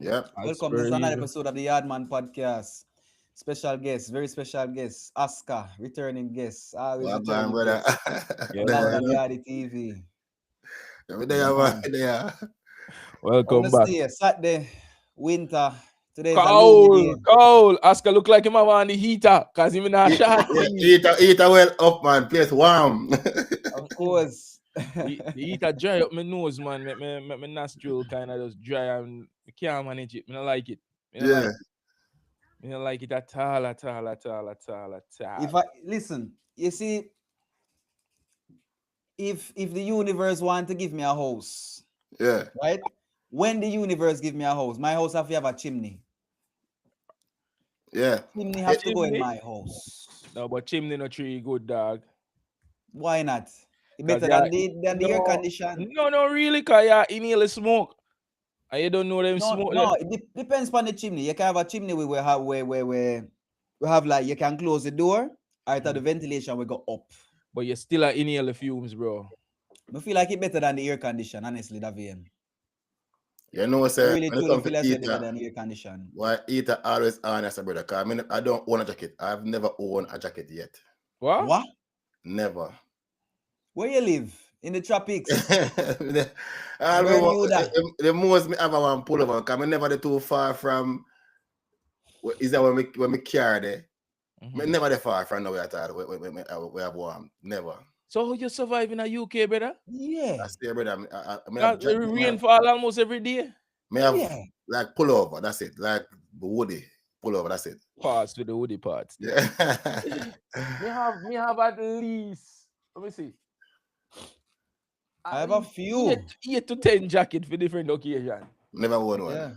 Yeah. That's Welcome. This is very another easy. episode of the Yardman Podcast. Special guest, very special guest, Oscar, returning guest, always Well done, returning brother. guest. Yeah, There, London man. Yardy TV. there, Yeah, man. man. There. Welcome back. Honestly, Saturday, winter. Today is a gloomy Cold, day. cold. Oscar look like him have on the heater because him not shot Yeah, thing. eat a well up, man. Place warm. Of course. The heater dry up my nose, man. Make my nostril kind of just dry and I can't manage it. I don't like it. I don't Yeah. like it. I don't like it at all, at all, at all, at all, at all. If I listen, you see, if the universe want to give me a house, Yeah. right? When the universe give me a house, my house have to have a chimney. Yeah. Chimney Eh, have to go in Chimney? my house. No, but chimney no tree good dog. Why not? It Cause better yeah, than the air no, condition. no, really, cause yeah, inhale the smoke. And you don't know them No, smoke no, them. it depends on the chimney. You can have a chimney where we have like you can close the door, or the ventilation will go up. But you still are inhale the fumes, bro. I feel like it better than the air condition, honestly, Davian. You know, I sir, really when it truly comes to feel like it's better eater, than the air condition. why eater always honest, brother? Because I don't own a jacket. I've never owned a jacket yet. What? What? Never. Where you live? In the tropics? I Where remember you that? the most me ever want pull over because I never the too far from is that when me carry there. Me Mhm. never the far from nowhere at all. We have warm. Never. So how you survive in a UK, brother? Yeah. I stay, brother. That rainfall almost every day. Me have Yeah. like pull over. That's it. Like woody pull over. That's it. Parts with the woody parts. There. Yeah. Me have at least. Let me see. I At have a least few. 8 to 10 jacket for different occasion. Never won one. Yeah.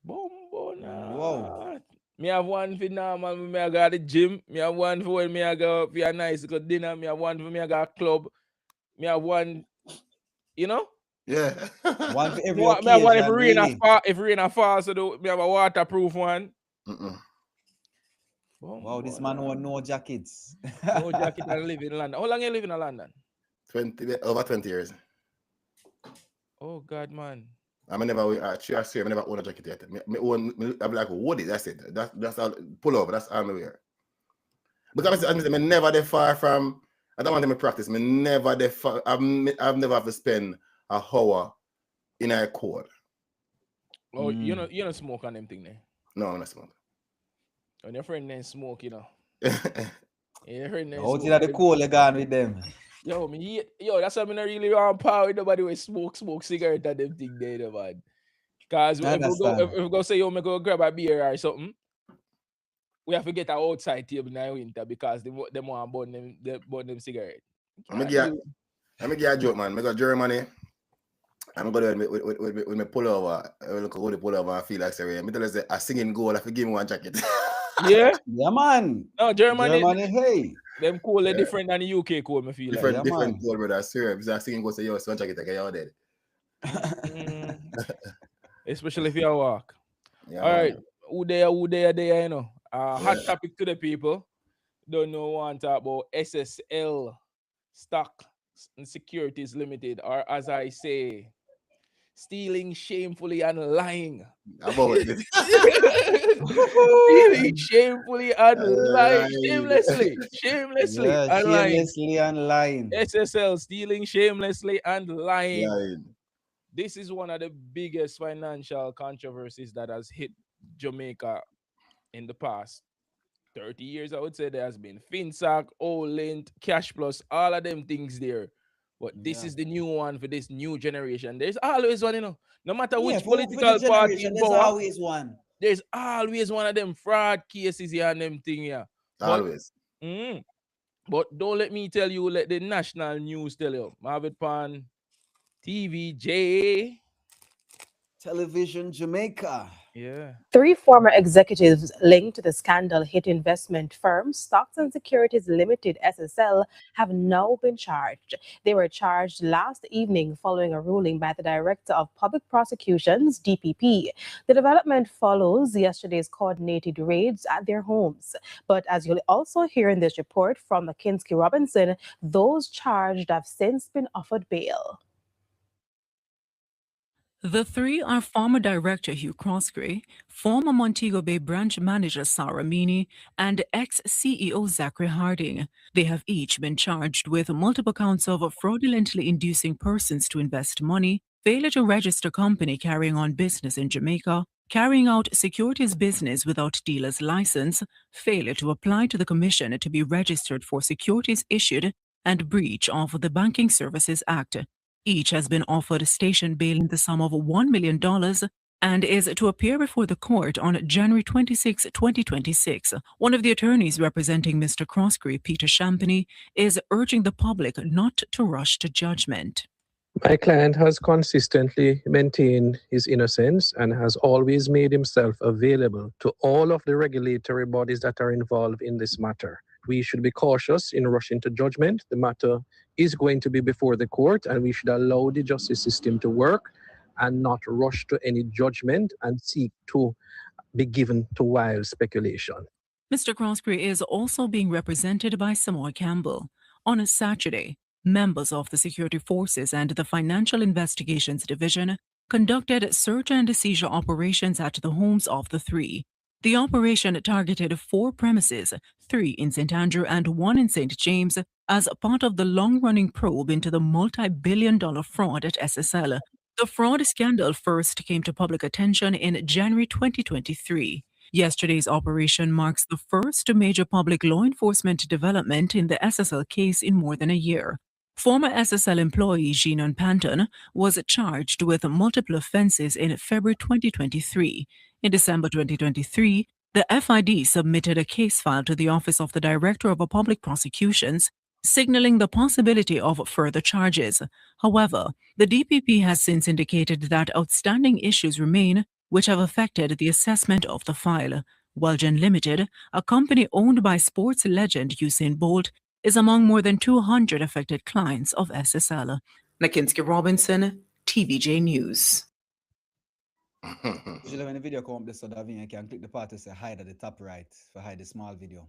Bombona. Wow. Me have one for normal. Me I go to the gym. Me have one for when me I go for a nice good dinner. Me have one for me I go club. Me have one, you know. Yeah. One for every Me have one if occasion, rain a really. fall. If rain a fall, so me have a waterproof one. Mm-mm. Wow, this man wore no jackets. No jacket and live in London. How long you live in London? 20 over 20 years. Oh God, man. I never I swear I never own a jacket yet. I'm like woody. That's it. That's all pull over. That's all I wear. Because I never that far from. I don't want them to practice. Me never that far. I've never have to spend a hour in a court. Oh, you don't smoke on them thing there. No, I'm not smoke. When your friend then smoke, you know. Your friend then Out smoke. in the cold, you gone with them. Yo, that's why I'm not really on power with nobody with smoke cigarette and them thing there, man. Cause I understand. if we go say yo, me go grab a beer or something, we have to get an outside table in the winter because they want to burn them cigarette. I'm gonna get a joke, man. I got Germany. I'm gonna with me pull over. I look at the pull over and feel like say, me tell us a singing goal. I give me one jacket. Yeah? Yeah, man. No, Germany, hey. them cool Yeah. different than the UK cool, me feel different like. Yeah, different man. goal, brother. I swear. If I singing goal, say yo, one jacket, okay, you're dead. Mm. Especially if you walk. Yeah, All man. right. Who there, you know. Hot topic to the people. Don't know want to talk about SSL Stock and Securities Limited, or as I say, stealing shamefully and lying. About it. Stealing shamefully and lying. Right. Shamelessly Yeah, and lying. shamelessly and lying. SSL stealing shamelessly and lying. Lying. This is one of the biggest financial controversies that has hit Jamaica in the past 30 years. I would say there has been FinSac, Olint, Cash Plus, all of them things there. But this Yeah. is the new one for this new generation. There's always one, no matter Yeah, which for the political party generation, in there's power, always one. there's always one of them fraud cases here and them thing here. But, Always. but don't let me tell you, let the national news tell you. Marvin Pan, TVJ. Television Jamaica. Yeah. 3 former executives linked to the scandal hit investment firm Stocks and Securities Limited (SSL) have now been charged. They were charged last evening following a ruling by the Director of Public Prosecutions (DPP). The development follows yesterday's coordinated raids at their homes. But as you'll also hear in this report from McKinsey Robinson, those charged have since been offered bail. The three are former director Hugh Croskery, former Montego Bay branch manager Sarah Meany, and ex-CEO Zachary Harding. They have each been charged with multiple counts of fraudulently inducing persons to invest money, failure to register company carrying on business in Jamaica, carrying out securities business without dealer's license, failure to apply to the Commission to be registered for securities issued, and breach of the Banking Services Act. Each has been offered station bail in the sum of $1 million and is to appear before the court on January 26, 2026. One of the attorneys representing Mr. Croskery, Peter Champagny, is urging the public not to rush to judgment. My client has consistently maintained his innocence and has always made himself available to all of the regulatory bodies that are involved in this matter. We should be cautious in rushing to judgment. The matter is going to be before the court, and we should allow the justice system to work and not rush to any judgment and seek to be given to wild speculation. Mr. Croskery is also being represented by Samoy Campbell. On a Saturday, members of the security forces and the Financial Investigations Division conducted search and seizure operations at the homes of the three. The operation targeted 4 premises, 3 in St. Andrew and 1 in St. James, as part of the long-running probe into the multi-billion-dollar fraud at SSL. The fraud scandal first came to public attention in January 2023. Yesterday's operation marks the first major public law enforcement development in the SSL case in more than a year. Former SSL employee Jean Panton was charged with multiple offenses in February 2023. In December 2023, the FID submitted a case file to the Office of the Director of Public Prosecutions, signaling the possibility of further charges. However, the DPP has since indicated that outstanding issues remain, which have affected the assessment of the file. Welgen Limited, a company owned by sports legend Usain Bolt, is among more than 200 affected clients of SSL. Nakinski Robinson, TVJ News. Usually when the video come up this sort of thing, you can click the part to say hide at the top right for hide the small video.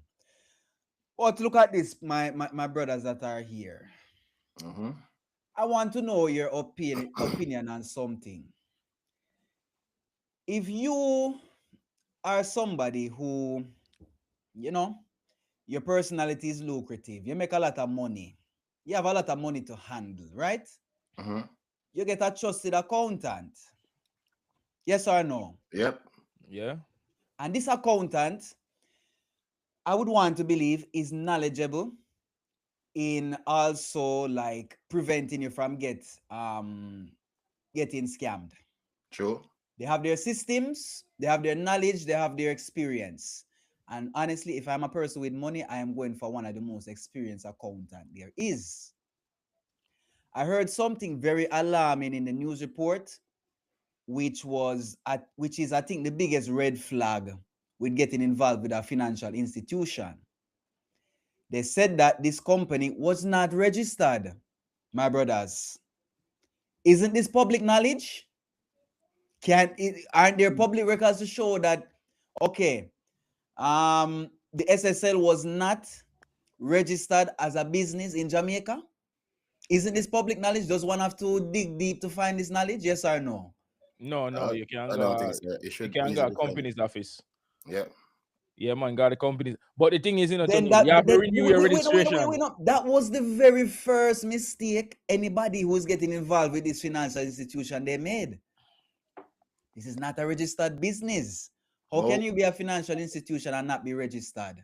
But look at this, my brothers that are here. I want to know your opinion on something. If you are somebody who, you know, your personality is lucrative, you make a lot of money, you have a lot of money to handle, right? You get a trusted accountant. Yes or no? Yep. Yeah. And this accountant, I would want to believe, is knowledgeable in also like preventing you from getting scammed. True. They have their systems, they have their knowledge, they have their experience. And honestly, if I'm a person with money, I am going for one of the most experienced accountant there is. I heard something very alarming in the news report, which is, I think, the biggest red flag with getting involved with a financial institution. They said that this company was not registered, my brothers. Isn't this public knowledge? Aren't there public records to show that, okay, the SSL was not registered as a business in Jamaica? Isn't this public knowledge? Does one have to dig deep to find this knowledge? Yes or no? No, you can't I go. don't think so. It should You can't go easily to company's office. Yeah. Yeah, man, got the companies. But the thing is, you know, Then you have to renew your registration. That was the very first mistake anybody who's getting involved with this financial institution they made. This is not a registered business. How can you be a financial institution and not be registered?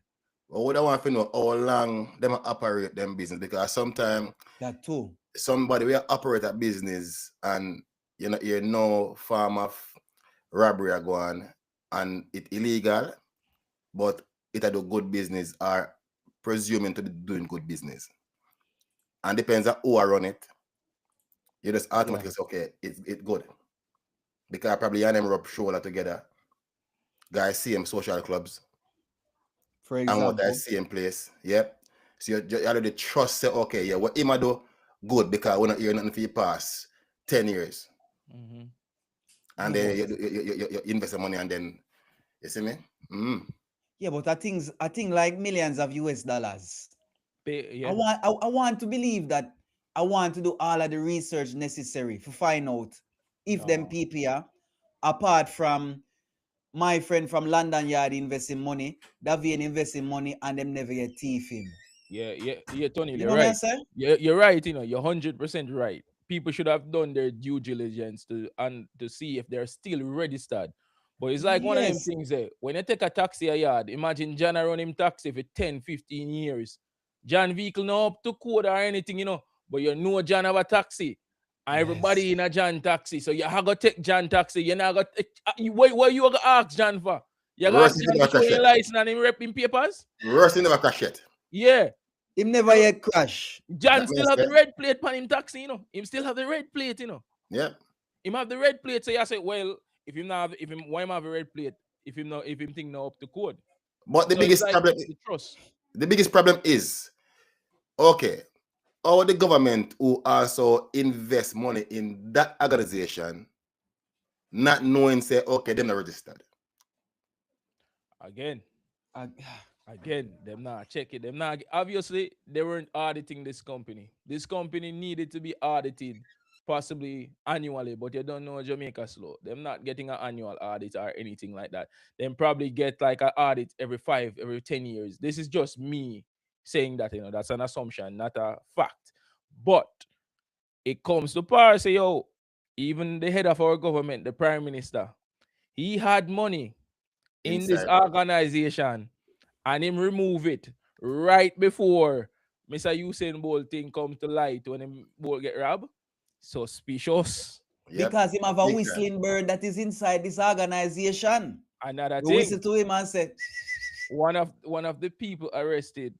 Well, what I want to know how long them operate them business, because sometimes that too. Somebody will operate a business and you know form of robbery are going and it illegal, but it a do good business or presuming to be doing good business. And depends on who are run it. You just automatically say, okay, it's good. Because probably you and them rub shoulder together. Guys see them social clubs. For example. And what I see in place. Yep. So you already trust say, okay, yeah, what him do good because we're not hearing nothing for you past 10 years. And then you invest the money and then you see me? Yeah, but I think like millions of US dollars. Yeah. I want to believe that I want to do all of the research necessary to find out if them No. people here, apart from my friend from London Yard investing money, Davian investing money, and them never get thief him. Yeah, Tony, You you're know what I right. say? You're right. You're 100% right. People should have done their due diligence to see if they're still registered. But it's like one of them Yes. things there. When you take a taxi a yard, imagine John run him taxi for 10, 15 years. John vehicle not up to code or anything. But you know John have a taxi. And everybody in a John taxi. So you have to take John taxi. You're not going to what you gonna ask John for? You gonna ask Worse, he John never to show crash your yet. license and him repping papers? Worse, he never crash yet. Yeah. Him never yet crash. John That still means have the that. red plate on him taxi. Him still have the red plate. Yeah. Him have the red plate. So you say, well, if him not have, if him why him have a red plate? If him think not up to code. But the So it's biggest like problem, the trust. is, okay, how the government who also invest money in that organization, not knowing say, okay, they're not registered. Again, Uh, them not check it. Them not obviously they weren't auditing this company. This company needed to be audited possibly annually, but you don't know Jamaica slow. Them not getting an annual audit or anything like that. Them probably get like an audit every 10 years. This is just me saying that, that's an assumption, not a fact. But it comes to power, say, yo, even the head of our government, the prime minister, he had money in this Inside. organization and him remove it right before Mr. Usain Bolt thing come to light when him Bolt get robbed. Suspicious. Yep. because him have a Big time. whistling bird that is inside this organization. Another You thing, whistle to him and say, one of the people arrested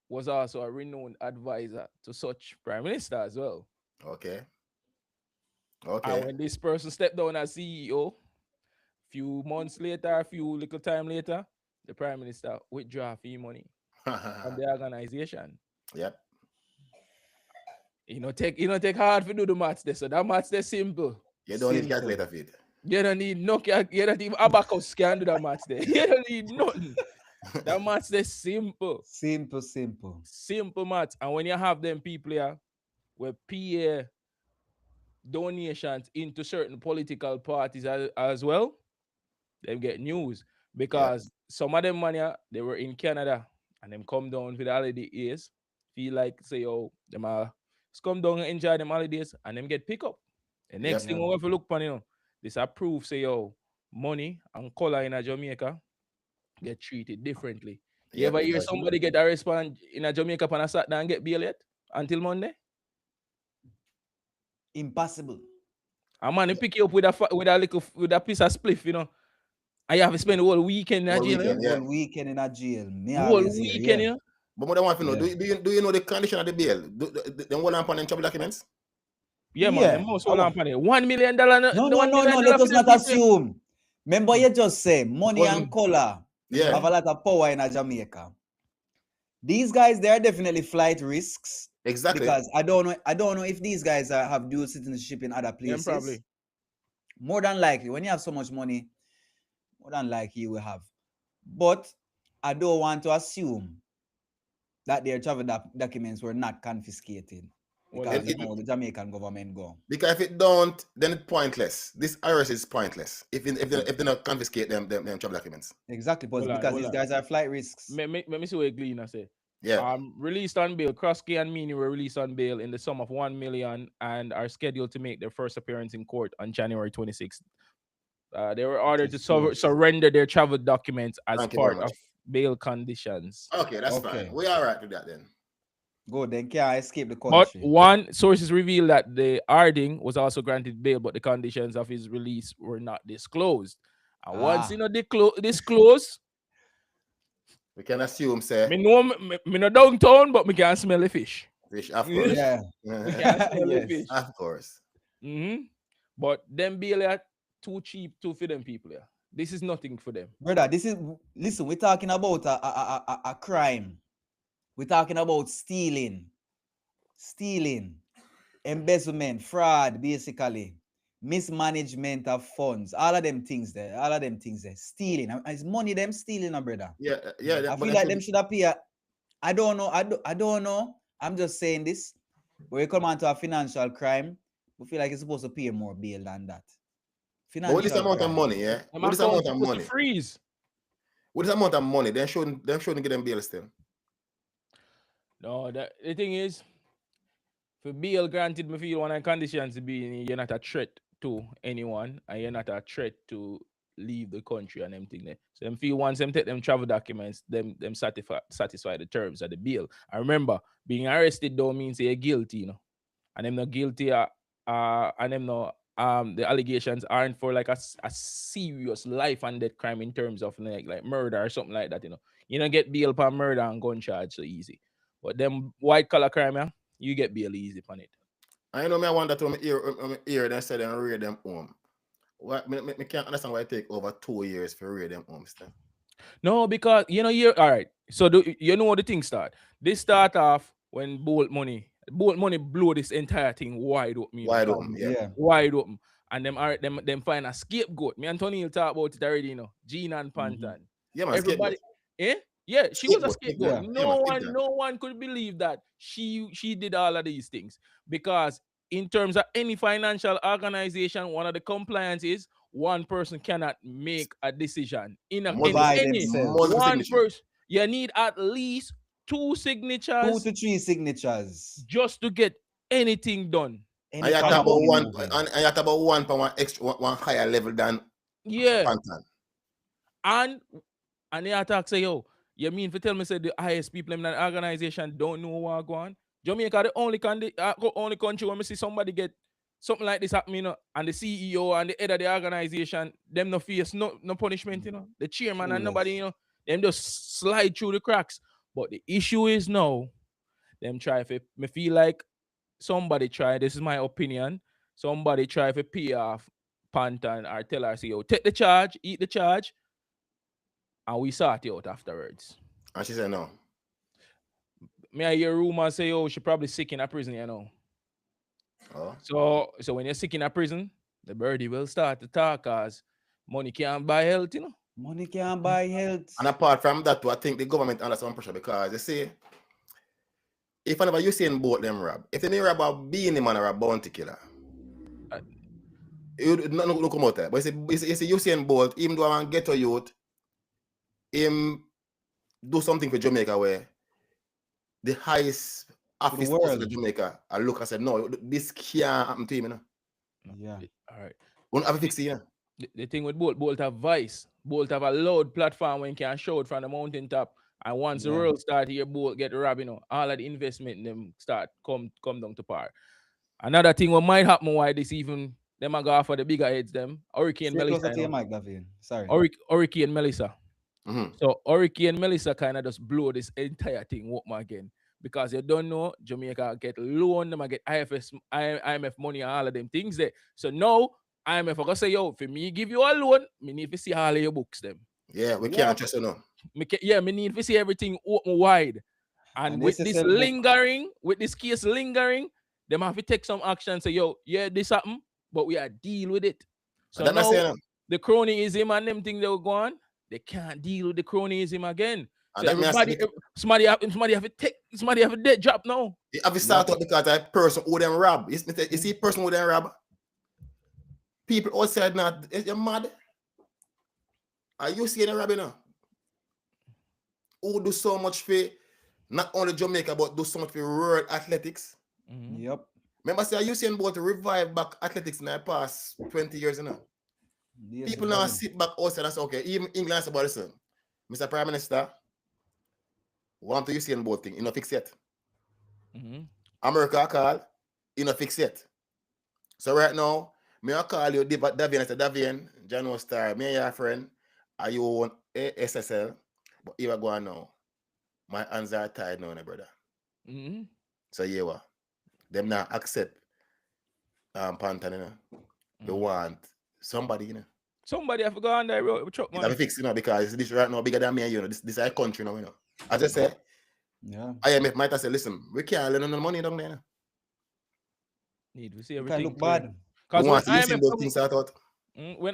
was also a renowned advisor to such prime minister as well. Okay. And Okay. when this person stepped down as CEO, few months later, a few little time later, the prime minister withdraw fee money from the organization. Yep. Take hard to do the maths there. So that maths there simple. You don't need Simple. calculator feed. You don't need you don't even abacus can do that maths there. You don't need nothing. That maths there simple. simple. Simple maths. And when you have them people here with PA donations into certain political parties as well, them get news. Because some of them money they were in Canada and them come down for the holidays, feel like say, oh, them just come down and enjoy them holidays and them get pick up. The next thing we have to look upon, this approve say, yo, money and color in a Jamaica get treated differently. You Yep, ever it hear does. somebody get arrested in a Jamaica on a Saturday and get bail yet until Monday? Impossible. A man pick you up with a piece of spliff, and you have to spend the whole weekend in a Whole jail. weekend, yeah. Whole weekend in a jail. Me Whole always hear, weekend, yeah. But what I want to know, Yeah. do you know the condition of the bail? Them one upon them trouble documents? Yeah, man. Yeah. The most hold on for it. $1 million. No. Let us not assume. Remember, you just say money and color Yeah. have a lot of power in a Jamaica. These guys, they are definitely flight risks. Exactly. Because I don't know if these guys have dual citizenship in other places. probably. More than likely, when you have so much money, more than likely you will have. But I don't want to assume that their travel documents were not confiscated. Because the Jamaican government go. Because if it don't, then it's pointless. This IRS is pointless. If they not confiscate them travel documents. Exactly, because these guys are flight risks. Let me see what Glean say. Yeah. Released on bail. Krosky and Meany were released on bail in the sum of $1 million and are scheduled to make their first appearance in court on January 26th. They were ordered to surrender their travel documents as part of bail conditions. Okay, that's fine. We all right with that then. Good, then can't escape the country. But one sources reveal that the Harding was also granted bail, but the conditions of his release were not disclosed. And once disclosed, we can assume, say. Me know me not downtown, but me can smell the fish. Fish, of course. Yeah. Me can smell the fish. Of course. But them bail are too cheap for them people. Yeah. This is nothing for them. Brother, listen, we're talking about a crime. We're talking about stealing, embezzlement, fraud, basically, mismanagement of funds, all of them things there, stealing. It's money them stealing, brother. Yeah. I feel like them should appear. I don't know. I'm just saying this. When we come on to a financial crime, We feel like it's supposed to pay more bail than that. But with this Financial amount of crime. money, yeah, Them with this account amount of supposed to money, freeze. with this amount of money, they shouldn't get them bail still. No, the thing is, for bail granted, me feel one of the conditions to be you're not a threat to anyone and you're not a threat to leave the country and them thing there. So them feel once them take them travel documents, them satisfy the terms of the bail. And remember, being arrested don't mean say you're guilty, you know. And them not guilty and them no the allegations aren't for like a serious life and death crime in terms of like murder or something like that, you know. You don't get bail for murder and gun charge so easy. But them white collar crime, yeah, you get bail easy on it. I know me I wonder to my ear they said and raid them home. Why me can't understand why it take over 2 years for raid them home still. No, because you know you're all right. So you know what the thing start? This start off when Bolt money blow this entire thing wide open, you know. Wide open, yeah. Wide open. And them find a scapegoat. Me and Tony will talk about it already, you know. Gene and Pantan. Yeah, man, Everybody, scapegoat. yeah, she was a Scapegoat, scapegoat. yeah, man, exactly. No one could believe that she did all of these things because in terms of any financial organization, one of the compliance is one person cannot make a decision in By any themselves. Multiple one signature. person. You need at least 2 2 signatures to 3 signatures. just to get anything done. And you talk about one and you talk about one extra one higher level than Yeah, Pantan. and they attack say, yo, you mean for tell me say the highest people in that organization don't know what go on? Jamaica the only country where me see somebody get something like this happen, you know, and the CEO and the head of the organization, them no face no punishment, you know. The chairman and nobody, you know, them just slide through the cracks. But the issue is now, them try to me feel like somebody try, this is my opinion, somebody try to pay off Pantan or tell her, say, yo, take the charge, eat the charge, and we sort it out afterwards. And she said no. Me I hear rumors say, oh, she probably sick in a prison, you know. Oh. So when you're sick in a prison, the birdie will start to talk as money can't buy health, you know. Money can't buy health. And apart from that, too, I think the government under some pressure because they say if whenever you see boat them rob, if they rob a beanie man or a bounty killer, you not come out there. But you see Usain Bolt, even though I want ghetto youth, him do something for Jamaica where the highest office person in Jamaica, I look and said, no, this can't happen to him, you know. Yeah. All right. Won't have to fix it, you know. The thing with Bolt have voice. Bolt have a loud platform when you can shout from the mountaintop. And once the world start here, Bolt get robbed, you know, all of the investment in them start come down to par. Another thing what might happen why this even them a go for the bigger heads them. Hurricane Melissa. You know? Mic, sorry. Hurricane Melissa. Mm-hmm. So Hurricane Melissa kind of just blow this entire thing up again. Because you don't know, Jamaica get loan, them get IMF money and all of them things there. So now IMF are gonna say, yo, for me give you a loan, me need to see all of your books them. Yeah, we can't trust you now. Me need to see everything open wide. And with this lingering, with this case lingering, them have to take some action and say, yo, yeah, this happen, but we are deal with it. So now the cronyism and them things that will go on, they can't deal with the cronyism again. So somebody have a dead job now. You have to start out because a person who them rob. You see person who them rob. People outside now, you're mad. Are you seeing them robbing now? Who do so much for not only Jamaica but do so much for world athletics? Mm-hmm. Yep. Remember, say you saying about to revive back athletics in the past 20 years now. Yes, people now sit back outside and say, okay, even England about this. Mr. Prime Minister, want to Usain Bolt thing, you know fix yet. Mm-hmm. America call, you know fix yet. So right now, me I call you Davian, I say Davian, Jano Star, me and your friend, are you on SSL? But here I go on now. My hands are tied now, brother. Mm-hmm. So yeah, what? Them now accept Pantan, you know. They want somebody, you know. Somebody have to go on there, bro. You have to fix, you know, because this right now bigger than me, you know. This is a country now, you know. As I say, yeah. IMF might have said, listen, we can't lend no money down there. No. Need we see everything. Look bad. Because when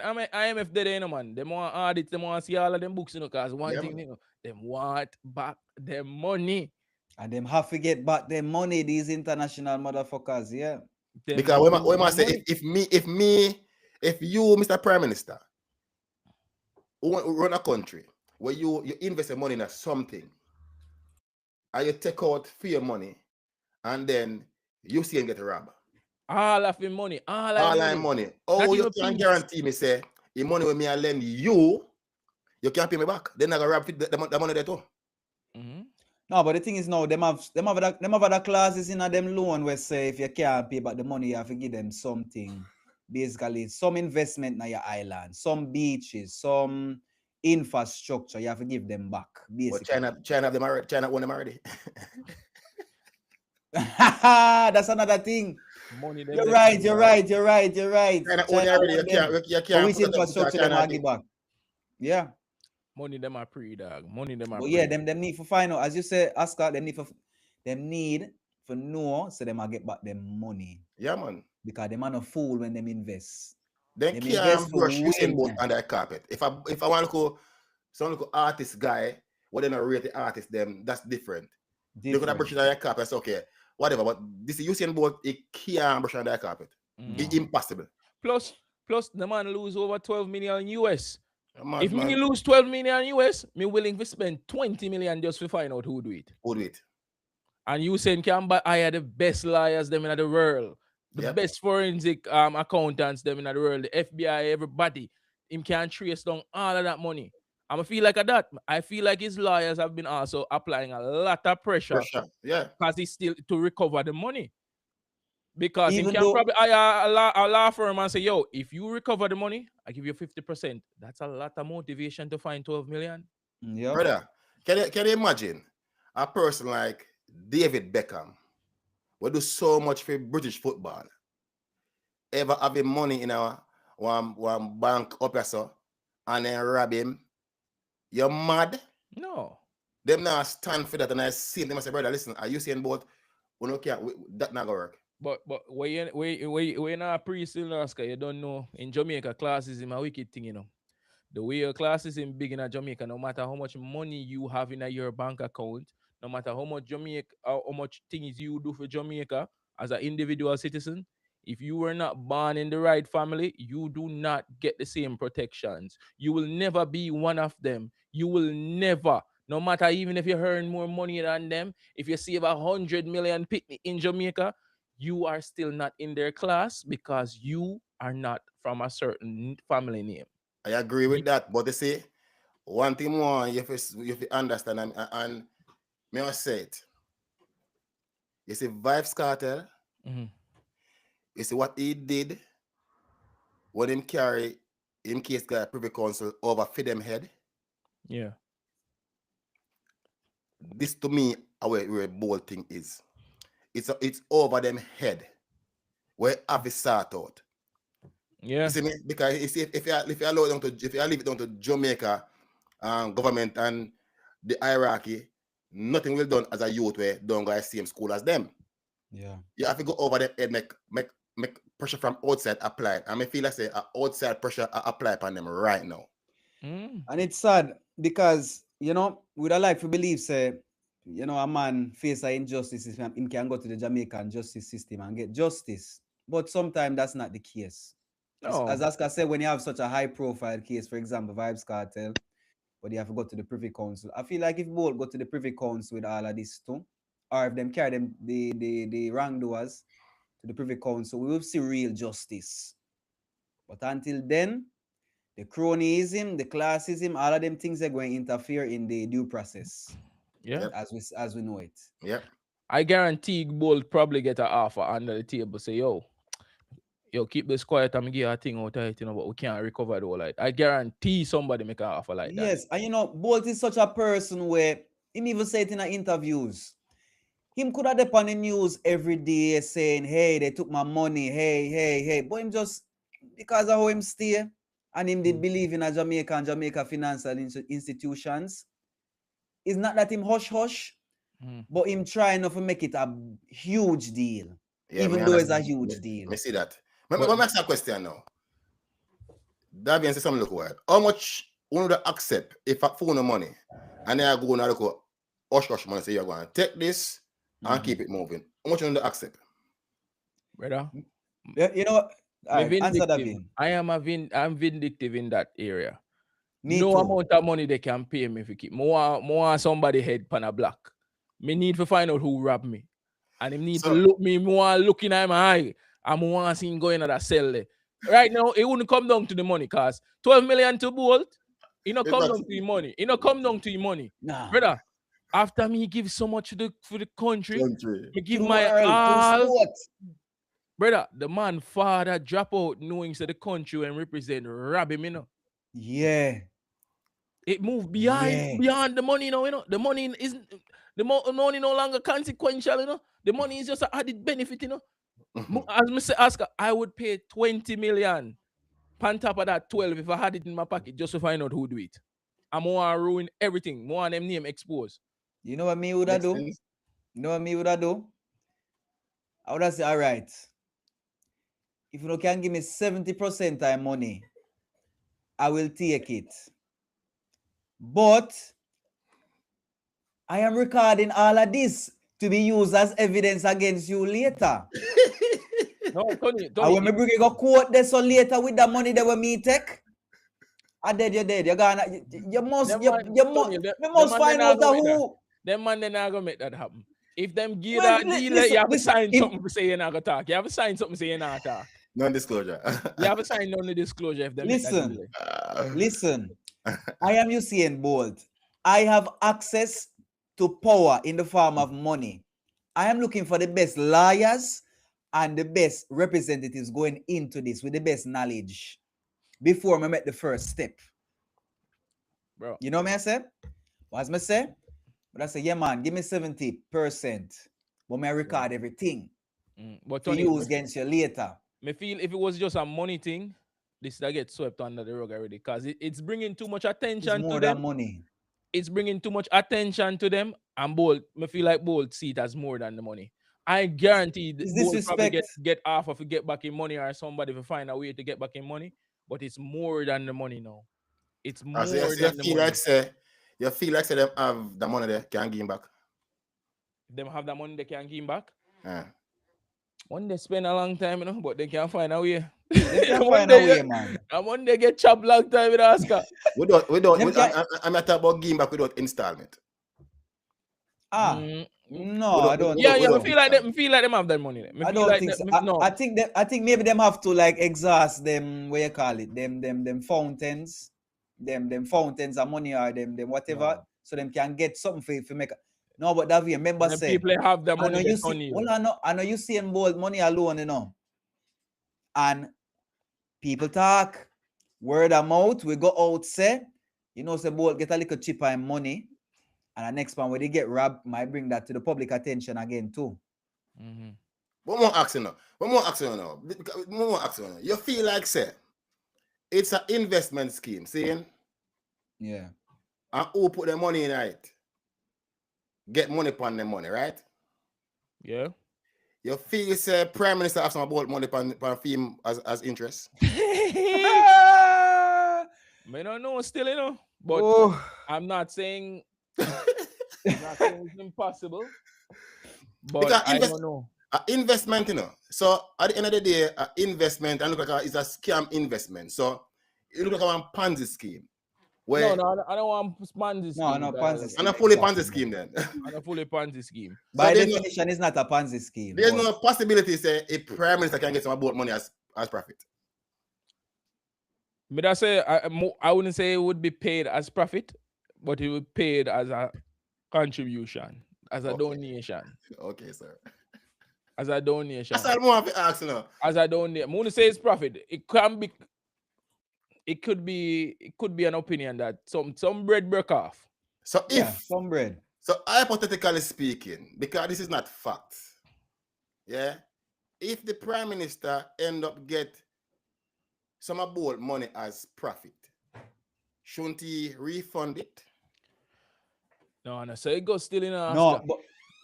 IMF did it, you know, man, they want audit, they want to see all of them books, you know, because one thing, you know, them want back their money. And them have to get back their money, these international motherfuckers, yeah. Them Because when I say money. if you, Mr. Prime Minister, who run a country where you invest your money in something and you take out for your money and then you see and get robbed. All of the money. All All of that money. money. Not Oh, you even can peace. guarantee me say the money when me I lend you can't pay me back. Then I go rob the money there too. Mm-hmm. No, but the thing is now, them have other clauses in them loan where say if you can't pay back the money, you have to give them something. Basically, some investment in your island, some beaches, some infrastructure, you have to give them back. But Basically, China have them already. China own them already. that's another thing. Money them You're there right. free, You're dog. right. You're right. You're right. China own China it already. own them. You But can't which put it up because infrastructure them China are give back? Yeah. Money them are free, dog. Money them are But free. yeah, them need for find out. As you say, Oscar, them need for know so them I get back them money. Yeah, man. Because them are no fool when them invest. Then Them invest can't for brush Usain Bolt win. under the carpet. If I want to go some little artist guy, what they not rate the artist, them that's different. They could have brush it under the carpet. That's okay. Whatever. But this Usain Bolt, it can't brush under the carpet. It's impossible. Plus, the man lose over 12 million US. Mad, If me man. lose 12 million US, me willing to spend 20 million just to find out who do it. Who do it? And you saying can hire the best lawyers them in the world, the Yep. best forensic accountants them in the world, the FBI, everybody. Him can trace down all of that money. I feel like that. I feel like his lawyers have been also applying a lot of pressure Yeah. because he's still to recover the money. Because Even him can though- probably hire a law firm and say, yo, if you recover the money, I give you 50%. That's a lot of motivation to find 12 million. Yeah. Brother, can you imagine a person like David Beckham who do so much for British football, ever having money in our one bank up here, so, and then rob him? You're mad? No. Them now stand for that, and I see them. I say, brother, listen, are you saying about we don't care? That not gonna work. But when you're not a priest in Alaska, you don't know. In Jamaica, classism a wicked thing, you know. The way your classism big in Jamaica, no matter how much money you have in your bank account, no matter how much how much things you do for Jamaica as an individual citizen, if you were not born in the right family, you do not get the same protections. You will never be one of them. You will never. No matter even if you earn more money than them, if you save 100 million in Jamaica, you are still not in their class because you are not from a certain family name. I agree with that, but you see, one thing more you have to understand, and may I say it. You see, Vibes Cartel, you see what he did when him carry him case guy Privy Council over for them head. Yeah. This to me, where a bold thing is. It's over them head. Where have it sort out. Yeah. You see me? Because you see, if you allow them to, if you leave it down to Jamaica government and the hierarchy, nothing will done as a youth where don't go to the same school as them. Yeah. You have to go over them and make pressure from outside apply. And I feel like say outside pressure apply upon them right now. And it's sad because, you know, would I like to believe, say, you know, a man face an injustice, him can go to the Jamaican justice system and get justice. But sometimes that's not the case. No. As Oscar said, when you have such a high profile case, for example, Vibes Cartel, but you have to go to the Privy Council. I feel like if both go to the Privy Council with all of this too, or if them carry them the wrongdoers to the Privy Council, we will see real justice. But until then, the cronyism, the classism, all of them things are going to interfere in the due process. Yeah. As we know it. Yeah. I guarantee Bolt probably get an offer under the table. Say, yo, keep this quiet and give you a thing out of it, you know, but we can't recover the whole light. I guarantee somebody make an offer like that. Yes, and you know, Bolt is such a person where him even say it in interviews. Him could have dep on the news every day saying, hey, they took my money, hey. But him just, because of how him stay, and him did believe in a Jamaica financial institutions, it's not that him hush, but him trying to make it a huge deal. Yeah, even though it's a huge deal. I see that. Let me ask you a question now. That means something look wild. How much one would accept if I phone the money and then I go and I look hush money, say you're going to take this and keep it moving? How much you would accept? brother. You know what? All Me right, answer that, vindictive. I'm vindictive in that area. Me No too. amount of money they can pay me if you keep more somebody head pan a block. Me need to find out who robbed me. And him need to So look me more looking at my eye. I'm want see him going at that cell there. Right now, it wouldn't come down to the money, cause 12 million to Bolt, it not it come not down to your money. It not come down to your money. Nah. Brother, after me give so much to for the country, country. me To give the my world, to the all. sport. Brother, the man father drop out knowing so the country and represent rob him, you know. Yeah. It moved Yeah. beyond the money, you know. The money isn't money no longer consequential, you know. The money is just an added benefit, you know. As Mr. Oscar, I would pay 20 million on top of that 12 if I had it in my pocket just to find out who do it. I'm more ruin everything, more them name exposed. You know what me would I Makes do? sense. You know what me would I do? I would have say, all right. If you can give me 70% of money, I will take it. But I am recording all of this to be used as evidence against you later. No, Tony, And when me bring a quote this so later with the money that we me take, I dead, you're dead. You're gonna, you must, Them you, man- you, Tony, you them must man find they not out gonna make that. who. Them man they not gonna make that happen. If them give Well, that deal, listen, you have to listen, sign something to say you're not gonna talk. You have to sign something to say you're not talk. Non-disclosure. You have to sign on the disclosure if they make that Listen, deal. listen. I am Usain Bolt. I have access to power in the form of money. I am looking for the best lawyers and the best representatives going into this with the best knowledge before I make the first step. Bro. You know what I say? What I say? But I say, yeah, man, give me 70%. But I record everything But to Tony, use against you later. me feel if it was just a money thing, this that get swept under the rug already because it's bringing too much It's attention more to than them. money. It's bringing too much attention to them, and Bolt, me feel like Bolt see it as more than the money. I guarantee that It's Bolt probably disrespect. get half of it get back in money or somebody to find a way to get back in money, but it's more than the money now. It's more So you than the feel money. like say them have the money there can give him back. If them have that money, they can give him back. Yeah. One they spend a long time, you know, but they can't find a way. They can One find a day, way, man. and one day get chopped long time with Oscar. We don't. Them can- I'm not talking about giving back without installment. No, I don't. Yeah, we I don't feel like them. Feel like them have that money. I don't think so. I think that. I think maybe them have to like exhaust them. What you call it? Them fountains. Them fountains of money or them whatever. No. So them can get something for make. No, but David, remember Them say. people have the I know money. you see. Well, I know you seeing bold money alone, you know. And people talk, word of mouth. We go out say, you know, say bold get a little cheaper in money. And the next one, when they get robbed, might bring that to the public attention again too. One more action now. One more action now. You feel like say it's an investment scheme, seeing? Yeah. And who put the money in it? Get money upon the money, right? Yeah. You feel say Prime Minister have some about money upon film as interest? I don't know still, you know. But I'm not saying it's impossible. But Because I don't know. Investment, you know. So at the end of the day, investment and look like it's a scam investment. So it looks like a Ponzi scheme. Where No, I don't want Ponzi scheme. No, Ponzi scheme. and a fully Ponzi scheme then. And a fully Ponzi scheme. By So definition, it's not a Ponzi scheme. There's no possibility say a Prime Minister can get some about money as profit. But I say I wouldn't say it would be paid as profit, but it would be paid as a contribution, as a donation. Okay, sir. As a donation. That's all more of ask now. As a donation. I wouldn't say it's profit. It could be an opinion that some bread break off. So some bread. So hypothetically speaking, because this is not fact, yeah, if the Prime Minister end up get some about money as profit, shouldn't he refund it? No, so it goes still in a No,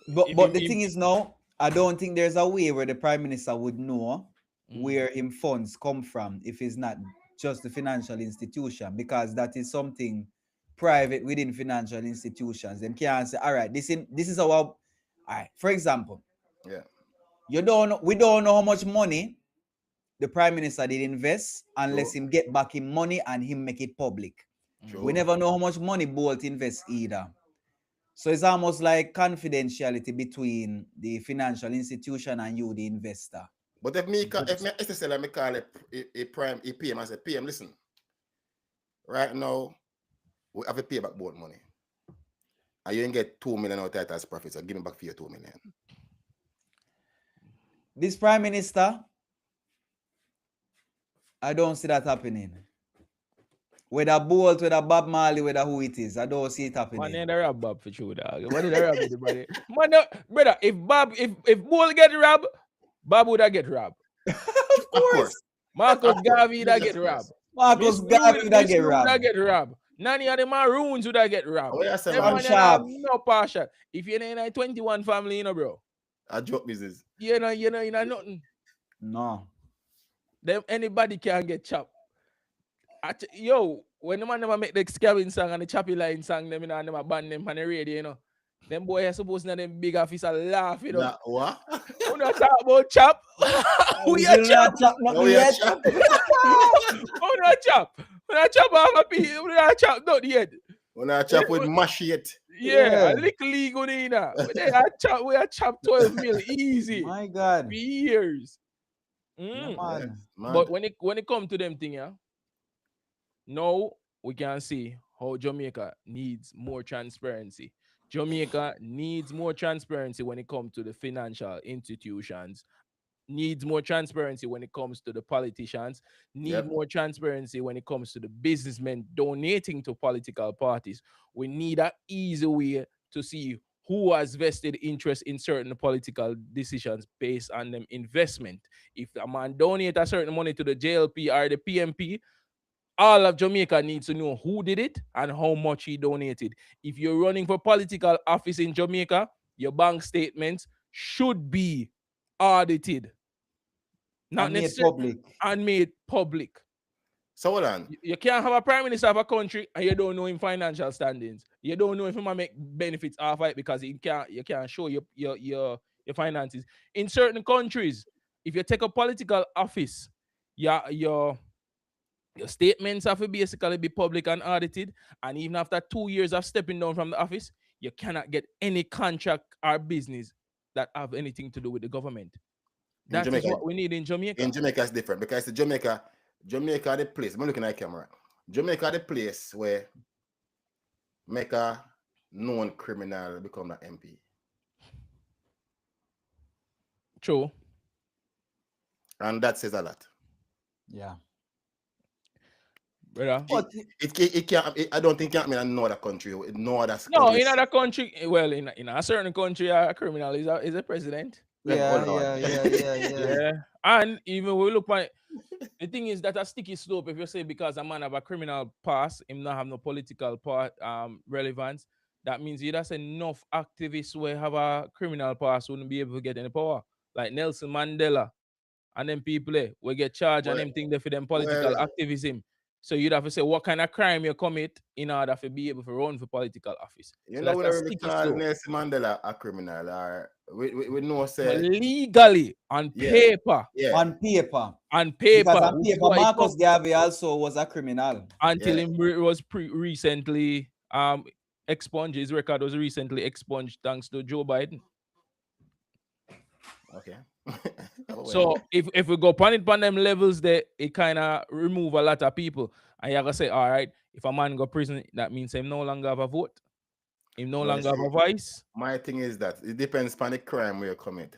but the thing is now, I don't think there's a way where the Prime Minister would know where him funds come from if it's not just the financial institution, because that is something private within financial institutions. Them can't say, all right, this is our, all right, for example, we don't know how much money the Prime Minister did invest unless him get back him money and him make it public. True. We never know how much money Bolt invest either. So it's almost like confidentiality between the financial institution and you, the investor. But if me SSL and me call a prime a PM and say, PM, listen, right now we have to pay back both money. And you can get 2 million out of it as profit, so give me back for your 2 million. This Prime Minister, I don't see that happening. Whether Bolt, whether Bob Marley, whether who it is, I don't see it happening. Man, ain't a rob Bob for you, dog. What did I rob anybody? Man, no, brother, if Bolt get robbed, Bob would have get robbed. Of course. Marcus Of course. Garvey would have Yes, get yes. robbed. Marcus Garvey would get robbed. get robbed. None of the Maroons would have get robbed. Oh, yes, sir, Them man. man Sharp. have no partial. If you're in a 21 family, you know, bro. A joke business. You know nothing. No. Them anybody can get chopped. Yo, when the man never make the scabbing song and the choppy line song, them, you know, and them a band them on the radio, you know. Them boys are supposed to them big officer laugh, you know. Nah, what? We not talk about chop. We are chop. No, we are chop. We not chop. We not chop off a piece. We not chop not yet. We not chop with machete. Yeah, a little league on it, you know. But they are chop. We are chop 12 mil easy My God. for years. Yeah, Mm. man. Yes, man. But when it come to them thing, yeah, now we can see how Jamaica needs more transparency. Jamaica needs more transparency when it comes to the financial institutions, needs more transparency when it comes to the politicians, need Yep. more transparency when it comes to the businessmen donating to political parties. We need an easy way to see who has vested interest in certain political decisions based on them investment. If a man donate a certain money to the JLP or the PMP, all of Jamaica needs to know who did it and how much he donated. If you're running for political office in Jamaica, your bank statements should be audited, not And made necessarily public. and made public. So hold on. You can't have a prime minister of a country and you don't know him financial standings. You don't know if he might make benefits off it because you can't show your finances. In certain countries, if you take a political office, your statements have to basically be public and audited. And even after 2 years of stepping down from the office, you cannot get any contract or business that have anything to do with the government. That is Jamaica- what we need in Jamaica. In Jamaica, it's different because the Jamaica the place. I'm looking at the camera. Jamaica the place where make a known criminal become an MP. True. And that says a lot. Yeah. Brother. But It can't. I don't think it can be in another country. No other. No, country. in other country, well, in a certain country, a criminal is a president. yeah. Yeah. And even we look at the thing is that a sticky slope. If you say because a man have a criminal past, him not have no political relevance, that means you that's enough activists who have a criminal past wouldn't be able to get any power. Like Nelson Mandela and them people we get charged and Well- them thing there for them political well- activism. So you'd have to say what kind of crime you commit in order to be able to run for political office. You So know, that's a whenever we sticky call slope. Nelson Mandela a criminal, or we know But say legally on Yeah. paper, yeah. On paper. on paper, Because on which is paper, why it Marcus come Garvey also was a criminal. until Yeah. him was recently expunged. His record was recently expunged thanks to Joe Biden. Okay. So if we go upon them levels there, it kind of remove a lot of people. And you gotta say, all right, if a man go prison, that means him no longer have a vote. Him no Well, longer have see, a voice. my thing is that it depends on the crime we commit.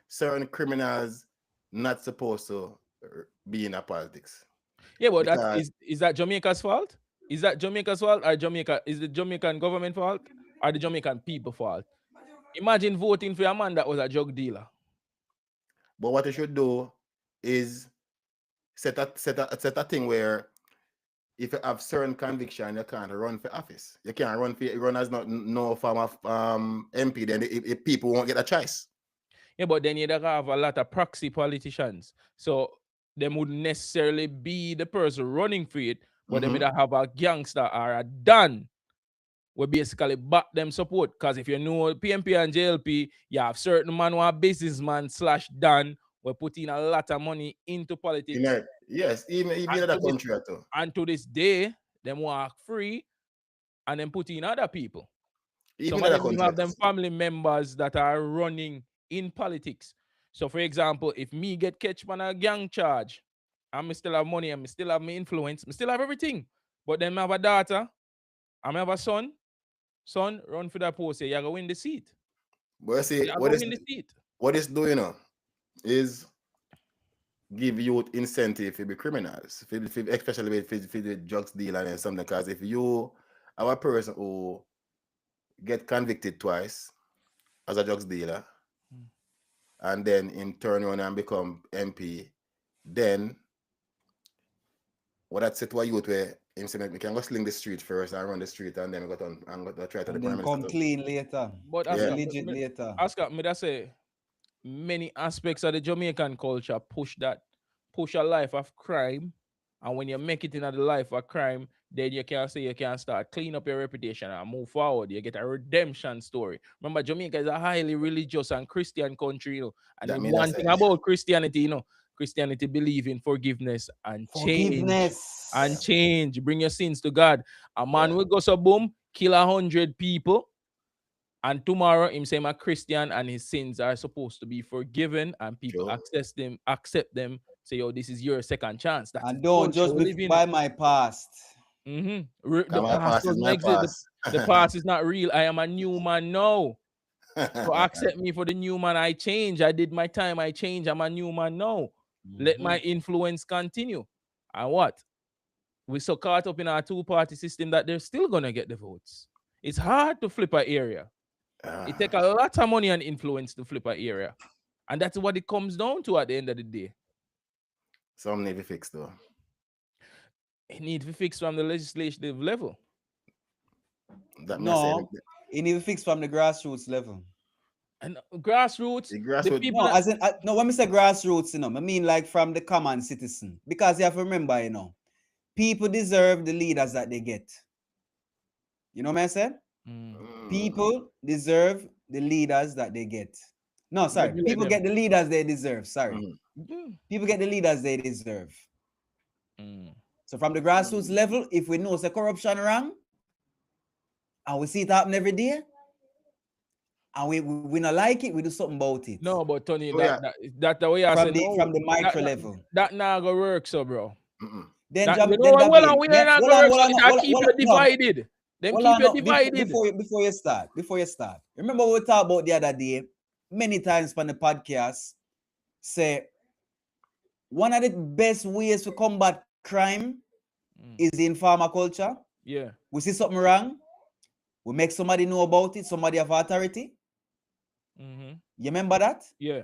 Certain criminals not supposed to be in a politics. Yeah, but that Because- is that Jamaica's fault? Is that Jamaica's fault or is the Jamaican government fault or the Jamaican people fault? Imagine voting for a man that was a drug dealer. But what you should do is set a thing where if you have certain conviction, you can't run for office. You can't run as no form of MP. Then if people won't get a choice. Yeah, but then you'd have a lot of proxy politicians. So they wouldn't necessarily be the person running for it, but they Mhm. would have a gangster or a Don we basically back them support. Because if you know PMP and JLP, you have certain man who are businessman / Dan, we put in a lot of money into politics. Yes, even in And other to this- country too. And to this day, them walk free and then put in other people. Even Some in of other them even country. have them family members that are running in politics. So, for example, if me get catch on a gang charge, and me still have money and me still have my influence, me still have everything. But then I have a daughter, I have a son. Son, run for that post. Say, you're going to win the seat. But you see, You're going to win the seat. what it's doing now is give youth incentive to be criminals, especially if the drugs dealer and something. Because if you are a person who get convicted twice as a drugs dealer, and then him turn around and become MP, then what that set to a youth where him say we can go sling the street first and run the street and then we got on and go try to And the then prime come minister. clean later. But Yeah. Legit later. Oscar, me that say many aspects of the Jamaican culture push a life of crime. And when you make it into the life of crime, then you can say you can start clean up your reputation and move forward. You get a redemption story. Remember, Jamaica is a highly religious and Christian country, you know. And That the mean one that's thing it. about Christianity, you know, Christianity believe in forgiveness and change. Forgiveness. And change. Bring your sins to God. A man will go so boom, kill 100 people. And tomorrow, him say I'm a Christian and his sins are supposed to be forgiven and people True. accept them, say, yo, this is your second chance. That's And the don't culture just we be live in. by my past. The My past past is doesn't my exist. past. The past is not real. I am a new man now. So accept me for the new man. I change. I did my time. I change. I'm a new man now. Let my influence continue. And what? We're so caught up in our two-party system that they're still gonna get the votes. It's hard to flip an area. It takes a lot of money and influence to flip an area. And that's what it comes down to at the end of the day. Some need to fix though. It needs to be fixed from the legislative level. That No, it need to fix from the grassroots level. And grassroots, the people no, as in, no, when we say grassroots, you know, I mean like from the common citizen. Because you have to remember, you know, people deserve the leaders that they get. You know what I said? People deserve the leaders that they get. No, sorry. People get the leaders they deserve. Sorry. People get the leaders they deserve. So from the grassroots level, if we know the corruption wrong, and we see it happen every day, and we not like it, we do something about it. No, but Tony, that the way I from say the from the micro level. That not gonna work, so bro. Then that, jump. You know, Then we not gonna work. That keep you divided. Them keep you divided. Before you start. Remember what we talked about the other day, many times on the podcast. Say one of the best ways to combat crime is in farmer culture. Yeah. We see something wrong, we make somebody know about it, somebody have authority. You remember that? Yeah.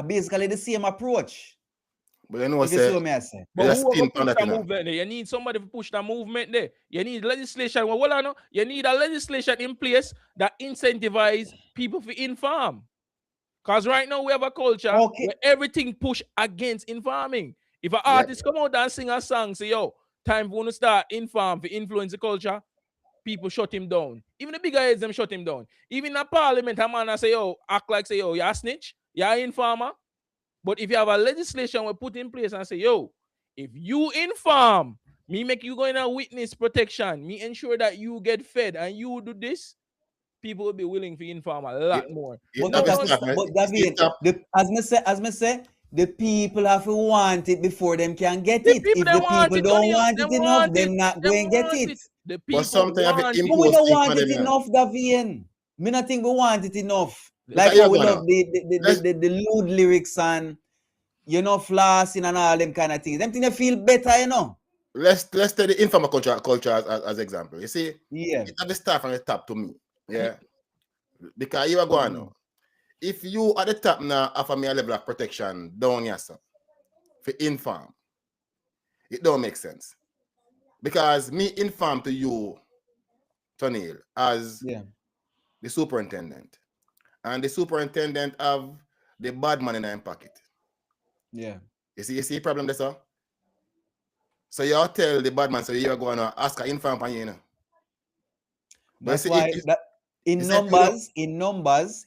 Basically the same approach. But you know, if you see what I say. But who will push that movement there? You need somebody to push that movement there. You need legislation. Well, I know you need a legislation in place that incentivize people to inform. Because right now we have a culture where everything push against informing. If an artist come out and sing a song, say, yo, time for to start inform, to influence the culture, people shut him down. Even the bigger heads, them shut him down. Even in a parliament, a man say, yo, act like, say, yo, you're a snitch, you're an informer. But if you have a legislation we put in place and say, yo, if you inform, me make you go in a witness protection, me ensure that you get fed and you do this, people will be willing to inform a lot more. But David, as me say, the people have to want it before them can get it. If the people don't want it enough, them not going to get it. The people want it. We don't want it enough, David. Me not think we want it enough. Like how we love the lewd lyrics and, you know, flossing and all them kind of things. Them things they feel better, you know. Let's take the informal culture as example. You see, it have to start from the top to me. Yeah. Because you are going now. If you at the top now offer me a level of protection down here, sir, for inform, it don't make sense. Because me inform to you, Tony, as the superintendent. And the superintendent have the bad man in their pocket. Yeah. You see the problem there, sir? So you tell the bad man, so you're going to ask an inform on you, know. That's see, why that in it's like, you know, numbers,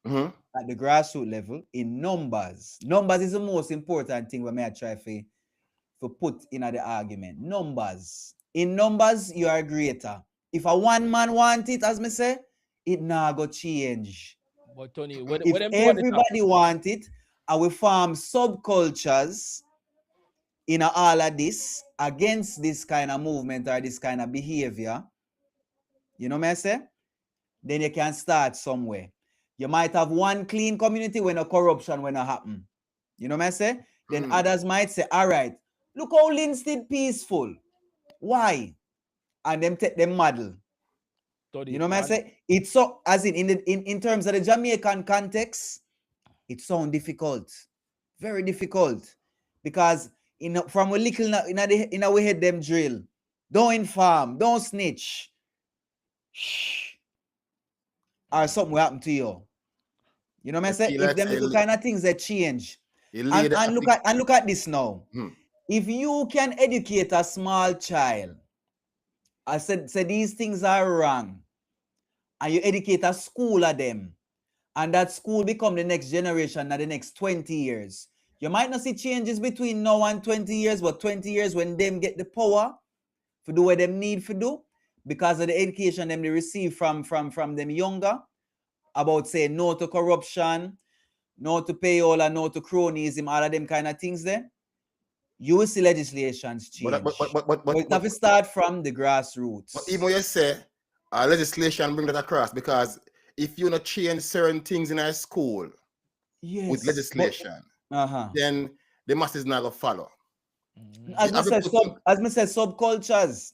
mhm. at the grassroots level, in numbers is the most important thing when I try for put in the argument. Numbers. In numbers, you are greater. If a one man want it, as me say, it now go change. But Tony, what If them do at the top? everybody want it, and we form subcultures in all of this against this kind of movement or this kind of behavior, you know what I say? Then you can start somewhere. You might have one clean community when a corruption when it happen. You know what I say? Then others might say, all right, look how Linstead peaceful. Why? And them take them model. Tony, You know what I say? It's so as in terms of the Jamaican context, it sounds difficult. Very difficult. Because from a little in our head them drill. Don't inform, don't snitch. Shh. Or something will happen to you. You know what I say? If them little kind of things that change. And look at this now. If you can educate a small child, I said these things are wrong, and you educate a school of them, and that school become the next generation in the next 20 years. You might not see changes between now and 20 years, but 20 years when them get the power to do what them need to do, because of the education them they receive from them younger, about saying no to corruption, no to payola, no to cronyism, all of them kind of things there. You will see legislations change. But it have to start from the grassroots. But even when you say legislation bring that across, because if you not change certain things in a school with legislation, then the masses not gonna follow. As I said, subcultures.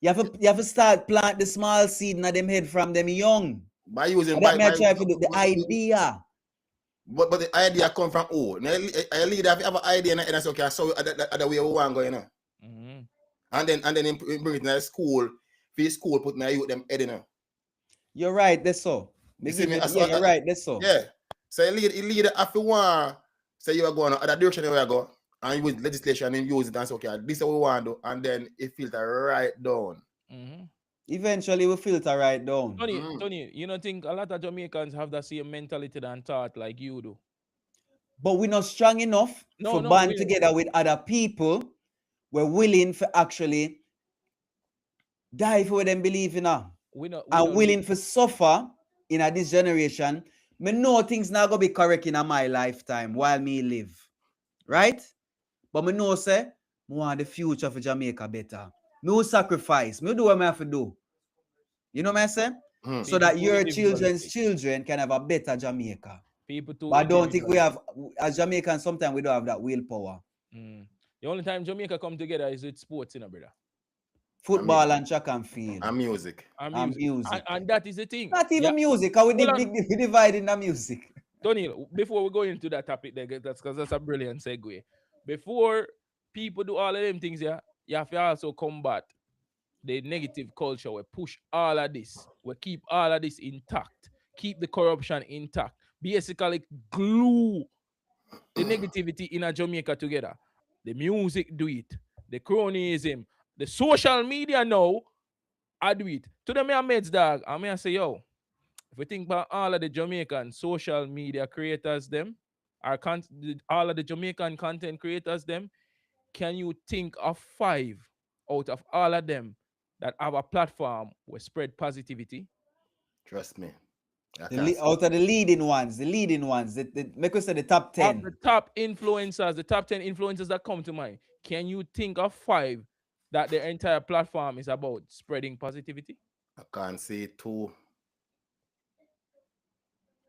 You have to start plant the small seed in them head from them young. By using the idea. But the idea come from who? I leader have an idea and I say, okay, so the way we want to go, you know. And then bring it to school, for school put my youth them head, you know. You're right, that's so. You're right, that's so. Yeah. So a leader have to want say you are going in other direction where you go, and use legislation and use it and say, okay, this is what we want to do, and then it filter right down. Eventually we filter right down. Tony, you don't think a lot of Jamaicans have the same mentality and thought like you do? But we're not strong enough to band together with other people. We're willing for actually die for what them believe in. Willing to suffer in this generation. Me know things not gonna be correct in my lifetime while me live. Right? But me know say, me want the future for Jamaica better. No sacrifice. Me do what I have to do. You know what I'm saying? So that your children's children can have a better Jamaica. But I don't think we have, as Jamaicans, sometimes we don't have that willpower. The only time Jamaica come together is with sports, you know, brother. Football and track and field. And music. And that is the thing. Not even music. How we divide in the music. Tony, before we go into that topic, that's because that's a brilliant segue. Before people do all of them things, you have to also combat the negative culture. We push all of this. We keep all of this intact. Keep the corruption intact. Basically, glue the negativity in a Jamaica together. The music do it. The cronyism. The social media now, I do it. To the meds, dog, I may say, yo, if we think about all of the Jamaican social media creators, them, all of the Jamaican content creators, them, can you think of 5 out of all of them that have a platform will spread positivity? Trust me. Out of the leading ones, make us say the top 10. The top 10 influencers that come to mind. Can you think of 5 that their entire platform is about spreading positivity? I can't say 2.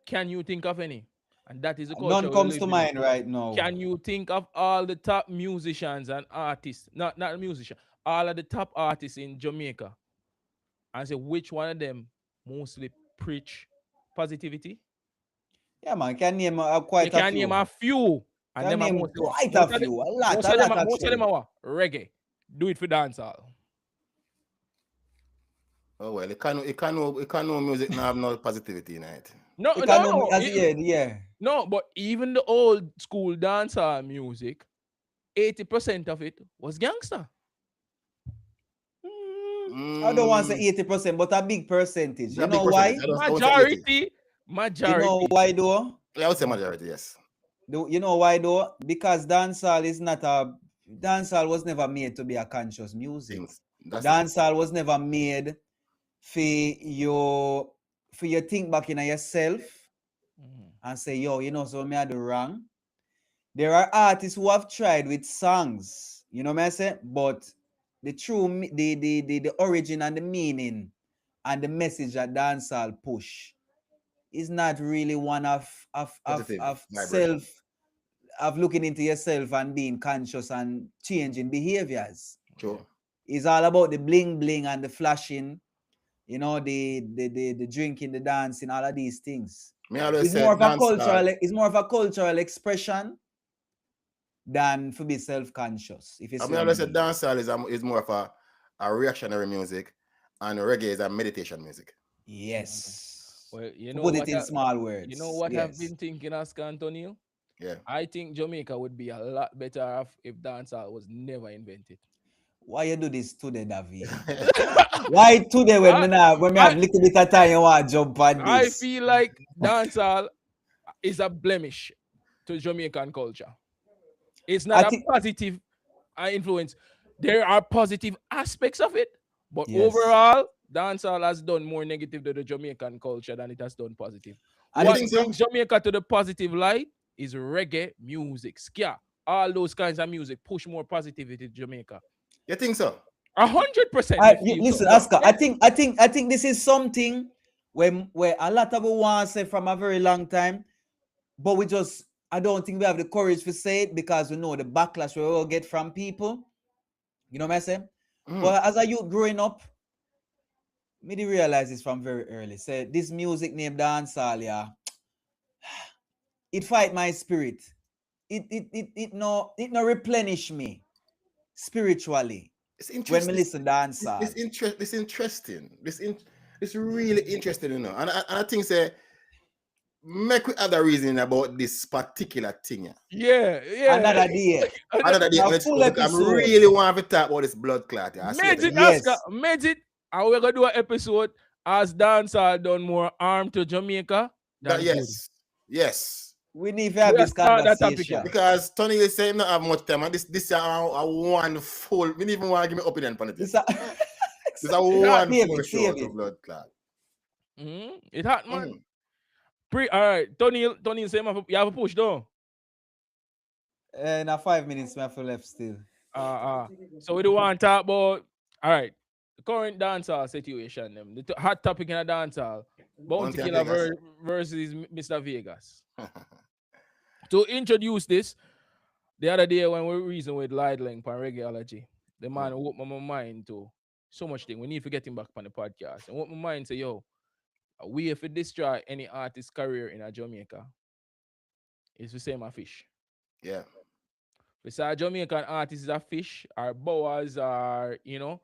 Can you think of any? And that is the culture. None comes to mind right now. Can you think of all the top musicians and artists, not musicians, all of the top artists in Jamaica, and say which one of them mostly preach positivity? Yeah, man, can name quite a few. Can name a few. And them name quite a few. A lot. Most of them are reggae. Do it for dancehall. Oh well, it can no music now have no positivity in it. No. No, but even the old school dancehall music, 80% of it was gangster. I don't want to say 80%, but a big percentage. A You big know percentage. why? I would say 80. You know Majority. why though? Yeah, I would say majority, yes. You know why though? Because dancehall was never made to be a conscious music. Dancehall was never made for you think back in yourself and say, yo, you know, so me I do wrong. There are artists who have tried with songs, you know what I say? But the true the origin and the meaning and the message that dancehall push is not really one of self, of looking into yourself and being conscious and changing behaviors. True. It's all about the bling bling and the flashing, you know, the drinking, the dancing, all of these things. It's more of a cultural expression than to be self-conscious. If you see, I always said dancehall is more of a reactionary music, and reggae is a meditation music. Yes. Well, you know put what it in small words. You know what I've been thinking, Oscar Antonio? Yeah. I think Jamaica would be a lot better off if dancehall was never invented. Why you do this today, David? Why today when we have a little bit of time you want to jump on this? I feel like dancehall is a blemish to Jamaican culture. It's not a positive influence. There are positive aspects of it, but overall, dancehall has done more negative to the Jamaican culture than it has done positive. And what brings Jamaica to the positive light is reggae music, ska, all those kinds of music push more positivity to Jamaica. You think so? 100%. Listen, Oscar, I think this is something where a lot of people want to say from a very long time, but I don't think we have the courage to say it because we know the backlash we will get from people. You know what I'm saying? But as a youth growing up, me realize this from very early. Say this music named dancehall, yeah, it fight my spirit. It no replenish me spiritually. When we listen to dancehall. It's interesting. It's really interesting, you know. And I think say make we other reason about this particular thing. Yeah. Another day. I'm really want to talk about this blood clot. Made it. And we're gonna do an episode as dancehall done more harm to Jamaica than good. Yes. We need to have this conversation. Because Tony is saying not have much time, and this is a one full. We didn't even want to give me opinion on it. This is a one full show to blood clot. It hot, man. All right, Tony, say you have a push though. Now 5 minutes we have left still. So we do want to talk about the current dancehall situation. The hot topic in a dancehall. Bounty Killer versus Mr. Vegas. To introduce this, the other day when we reason with Lidling on Reggaeology, the man opened my mind to so much thing. We need to get him back on the podcast. And what my mind say, yo, we if it destroy any artist career in a Jamaica, it's the same as fish. Yeah. Besides Jamaican artists is a fish, or bowers are, you know,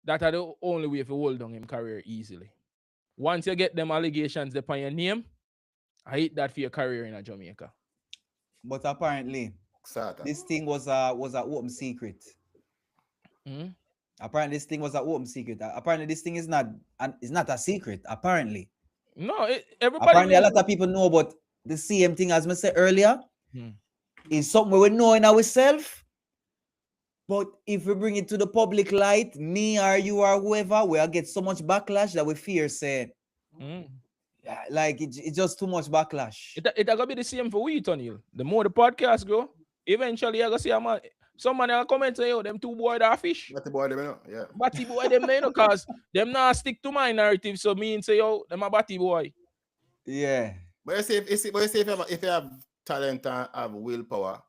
that are the only way to hold on him career easily. Once you get them allegations upon your name, I hate that for your career in a Jamaica. But apparently, this thing was a open secret. Apparently, this thing was an open secret. Apparently, this thing is not a secret. Apparently, no. Everybody. Apparently, a lot of people know, but the same thing as I said earlier is something we know in ourselves. But if we bring it to the public light, me or you or whoever, we'll get so much backlash that we fear say. Like it's just too much backlash. It gonna be the same for we, Tony. The more the podcast go, eventually you're gonna see a man. Somebody will comment say, yo, them two boys are fish. Batty boy them, you know. Yeah. Batty boy them, you know, cause them not stick to my narrative. So me and say, yo, them a batty boy. Yeah. But you say if you have talent and have willpower,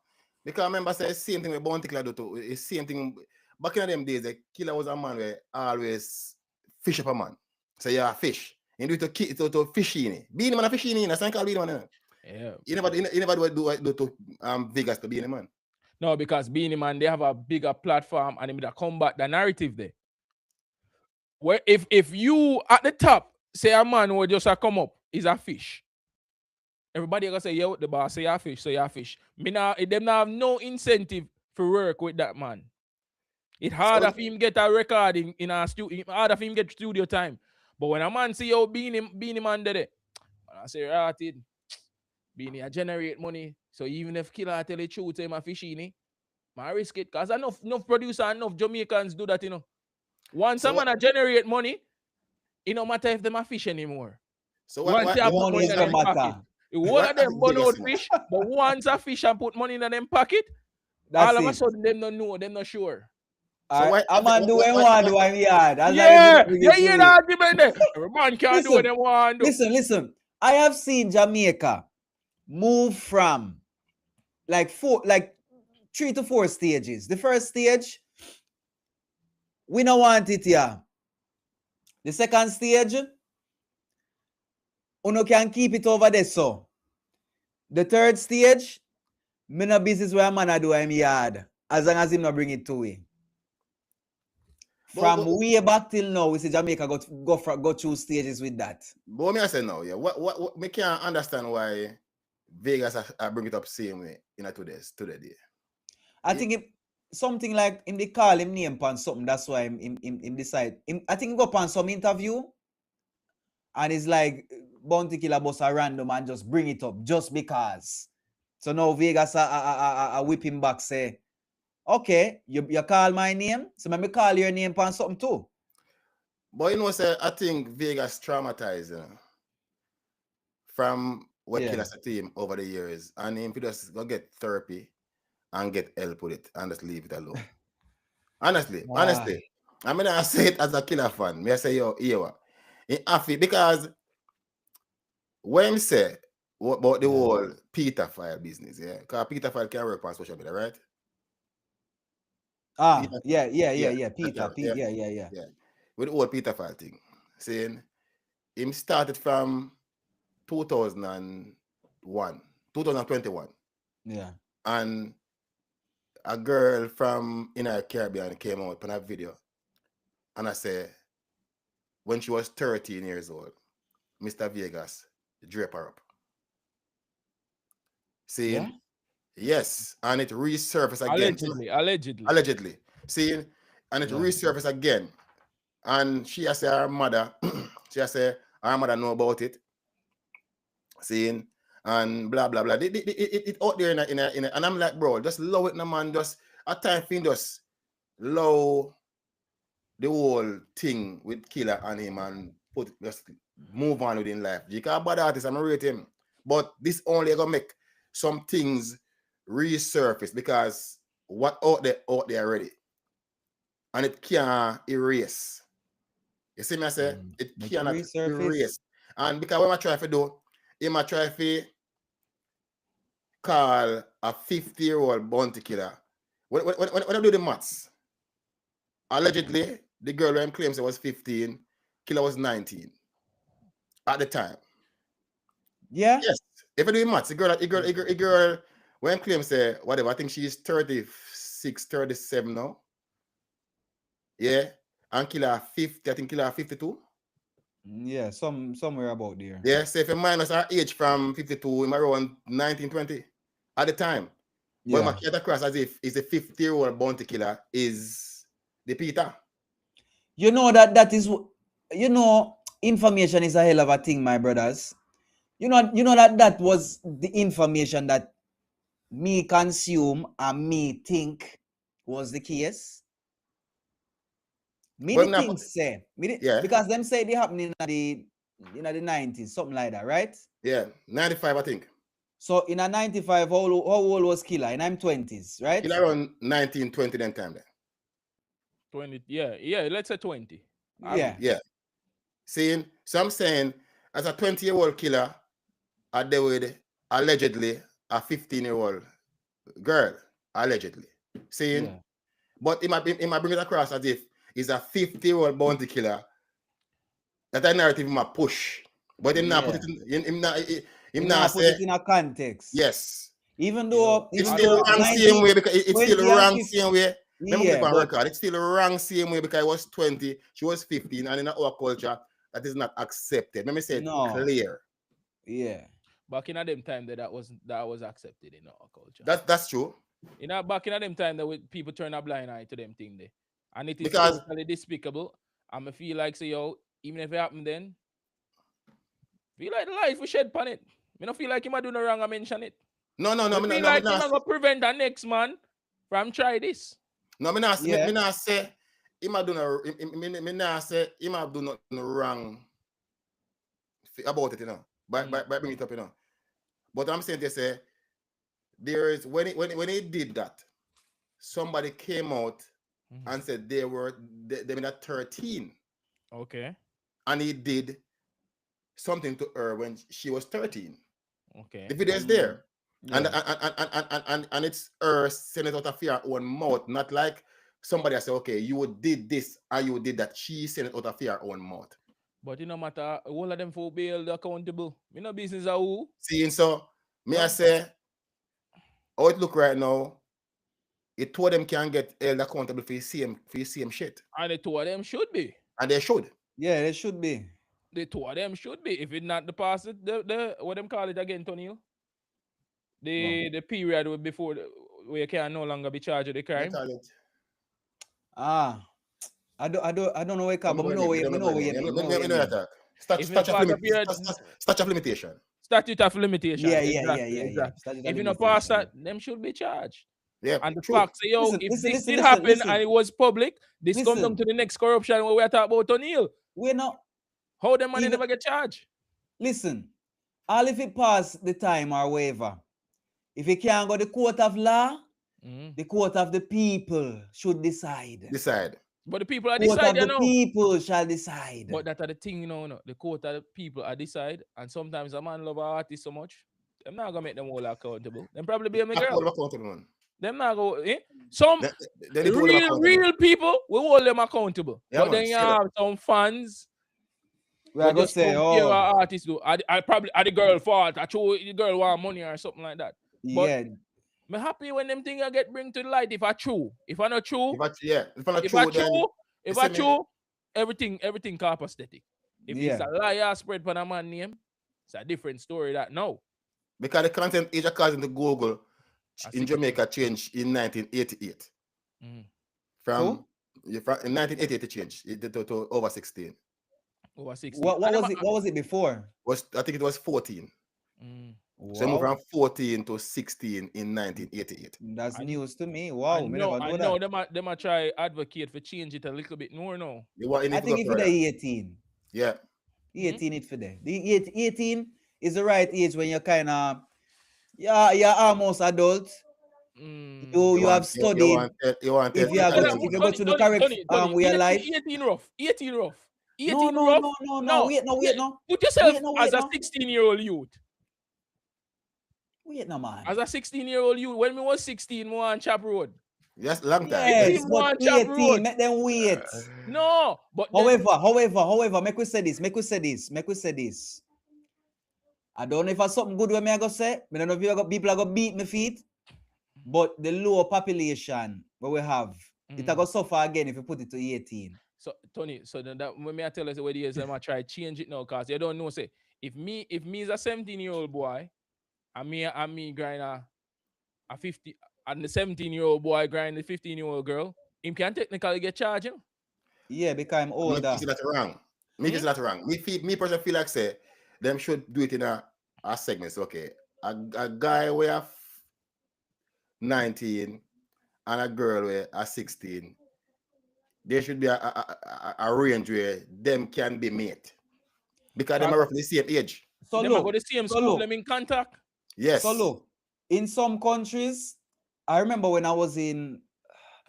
because I remember say the same thing with Bounty Killer do too. The same thing back in them days, the killer was a man where always fish up a man. So yeah, fish. And do it to fish in it. Being a man a fish in it, that's not being man. Yeah. You never do to Vegas to being a man. No, because being a man, they have a bigger platform and they combat the narrative there. Where if you at the top say a man who just come up is a fish, everybody gonna say, yo, the boss say a fish, so you fish. Me now, them now have no incentive for work with that man. It harder for him get a recording in a studio. Harder for him get studio time. But when a man see you being him under there, I say rated, being a generate money. So even if killer tell the truth, him a fishini, I risk it. Cause enough producer, enough Jamaicans do that, you know. Once a man a generate money, it no matter if them a fish anymore. So Once what they The put money money is in the them pocket. matter. The whole What of them burn biggest out thing? fish, but once a fish and put money in them pocket, That's all of a it. sudden them don't know, them not sure. So why A man do what want do what yard. That's how Yeah, you yeah, bring it yeah, to the it. argument there. Every man can do what they want to do. Listen. I have seen Jamaica move from like 3 to 4 stages. The first stage, we don't want it here. The second stage, uno can keep it over there so. The third stage, me no business where a man a do him yard. As long as him not bring it to we. From way back till now, we see Jamaica go through stages with that. But me I say no, yeah. What me can't understand why Vegas I bring it up same way in a today day. I think it, something like him they call him name pan something. That's why him decide. I think he go on some interview, and it's like Bounty Killer boss a random and just bring it up just because. So now Vegas a whip him back say, okay, you call my name, so let me call your name pan something too. But you know, say I think Vegas traumatized from what Killer's team over the years, and him just go get therapy and get help with it and just leave it alone. honestly, I mean I say it as a Killer fan. Me I say yo, in Afi because when say what about the whole Peter file business, yeah, because Peter file can work on social media, right? Peter, yeah. Peter, yeah. With the old Peter file thing, saying him started from 2021. Yeah. And a girl from in our Caribbean came out on a video. And I say, when she was 13 years old, Mr. Vegas drape her up. Seeing? Yes. And it resurfaced again. Allegedly. Seeing? And it resurfaced again. And she has said her mother, her mother know about it. Seeing? And blah blah blah. It out there in a, and I'm like, bro, just low it, no man. Just at time thing, just low the whole thing with Killer and him and just move on with in life. You can't bad artist, I'm rate him. But this only gonna make some things resurface because what out there already. And it can't erase. You see me I say? It cannot erase. And because what I try to do, I try to call a 50-year-old bounty killer. When I do the maths, allegedly, the girl who claims it was 15, killer was 19 at the time. Yeah? Yes. If I do the maths, the girl when claims say whatever, I think she's 36, 37 now. Yeah. And killer 50, I think killer 52. Yeah, somewhere about there. Yeah, so if you minus our age from 52, I'm around 1920 at the time. Yeah. But my kid across as if is a 50-year-old bounty killer is the Peter. You know that is, information is a hell of a thing, my brothers. You know that was the information that me consume and me think was the case. Because them say they happen in the 90s, something like that, right? Yeah, 95, I think. So in a 95, how old was Killer? In I'm 20s, right? Killer around 19, 20 then time there. 20, yeah, let's say 20. Yeah. Seeing, so I'm saying, as a 20-year-old killer, I deal with allegedly a 15-year-old girl, allegedly. Seeing, but he might bring it across as if he's a 50-year-old bounty killer. That narrative might push, but him not put it in, put it in a context. Yes. Even though it's still wrong same way because it's still wrong same way. It's still wrong same way because I was 20, she was 15, and in our culture that is not accepted. Let me say it clear. Yeah. Back in them time that was accepted in our culture. That's true. Back in them time that people turn a blind eye to them thing there. And it is Because- totally despicable. And I feel like, say, yo, even if it happen then, feel like the life we shed upon it. Me don't feel like him a do no wrong, I mention it. No, I feel like him a go prevent the next man from try this. No, me not Yeah. me not say him a do no me not say him a do nothing wrong about it, you know. By bring it up, you know. But I'm saying to say there is when he did that, somebody came out and said they were at 13. Okay. And he did something to her when she was 13. Okay. The video is there. Yeah. And it's her saying it out of her own mouth, not like somebody say, okay, you did this and you did that. She said it out of her own mouth. But it no matter, all of them for be held accountable. Me no business of who. See, and so may I say, how it look right now, it two of them can get held accountable for the same shit. And the two of them should be. And they should. Yeah, they should be. The two of them should be. If it's not the past, the what them call it again, Tony? The period before where you can no longer be charged with the crime. I don't know where it come, but I know where you mean. Statute of limitation. Statute of limitation. Yeah. If you not pass that, them should be charged. Yeah, and the true. fact, say, yo, if this did happen and it was public, this comes down to the next corruption where we are talking about O'Neill. We're not. How them money never get charged? Listen, all if it pass the time or whatever, if it can't go the court of law, the court of the people should decide. But the people are court decide, of the people shall decide. But that are the thing, you know, the court of the people are decide, and sometimes a man love an artist so much, them not gonna make them all accountable. Them probably be a girl. Them not go, some real people will hold them accountable. Yeah, but then you have some fans. We are gonna say, oh, artists do. I probably the girl fault. I show the girl want money or something like that. But yeah. I'm happy when them things get bring to the light. If I true, if I not true, if I true, everything copacetic. If it's a liar spread for a man name, it's a different story. That no, because the content age according to Google in Jamaica changed in 1988. From in 1988 it changed to over 16. Over 16. What was it before? I think it was 14. Wow. So moved from 14 to 16 in 1988. That's news to me. Wow. I know them are try advocate for change it a little bit more now. I think it's for the 18. Yeah. 18 it for there. The 18 is the right age when you're kind of you're almost adult. You have studied. If you go to the correct way of life. 18 rough. 18 rough. 18 rough. No. Wait. Put yourself as a 16-year-old youth. Wait no, man. As a 16-year-old youth, when we was 16, we on Chap Road. Yes, long time. Yes, but 18, make them wait. No, but however, make we say this. I don't know if it's something good when I go say. I don't know if people are gonna beat my feet. But the lower population where we have, it will go suffer again if you put it to 18. So Tony, so then that when I tell us what it is, I'm gonna try to change it now, cause you don't know. Say if me is a 17-year-old boy, and me grind a 50, and the 17-year-old boy grind the 15-year-old girl, him can technically get charged. Yeah, because I'm older. That's wrong. Me is not wrong. Me personally feel like say them should do it in a segments. Okay, a guy we have 19 and a girl with a 16, there should be a range where them can be mate because them are roughly the same age. So them look, go the same school, them in contact. Yes. So look, in some countries, I remember when I was in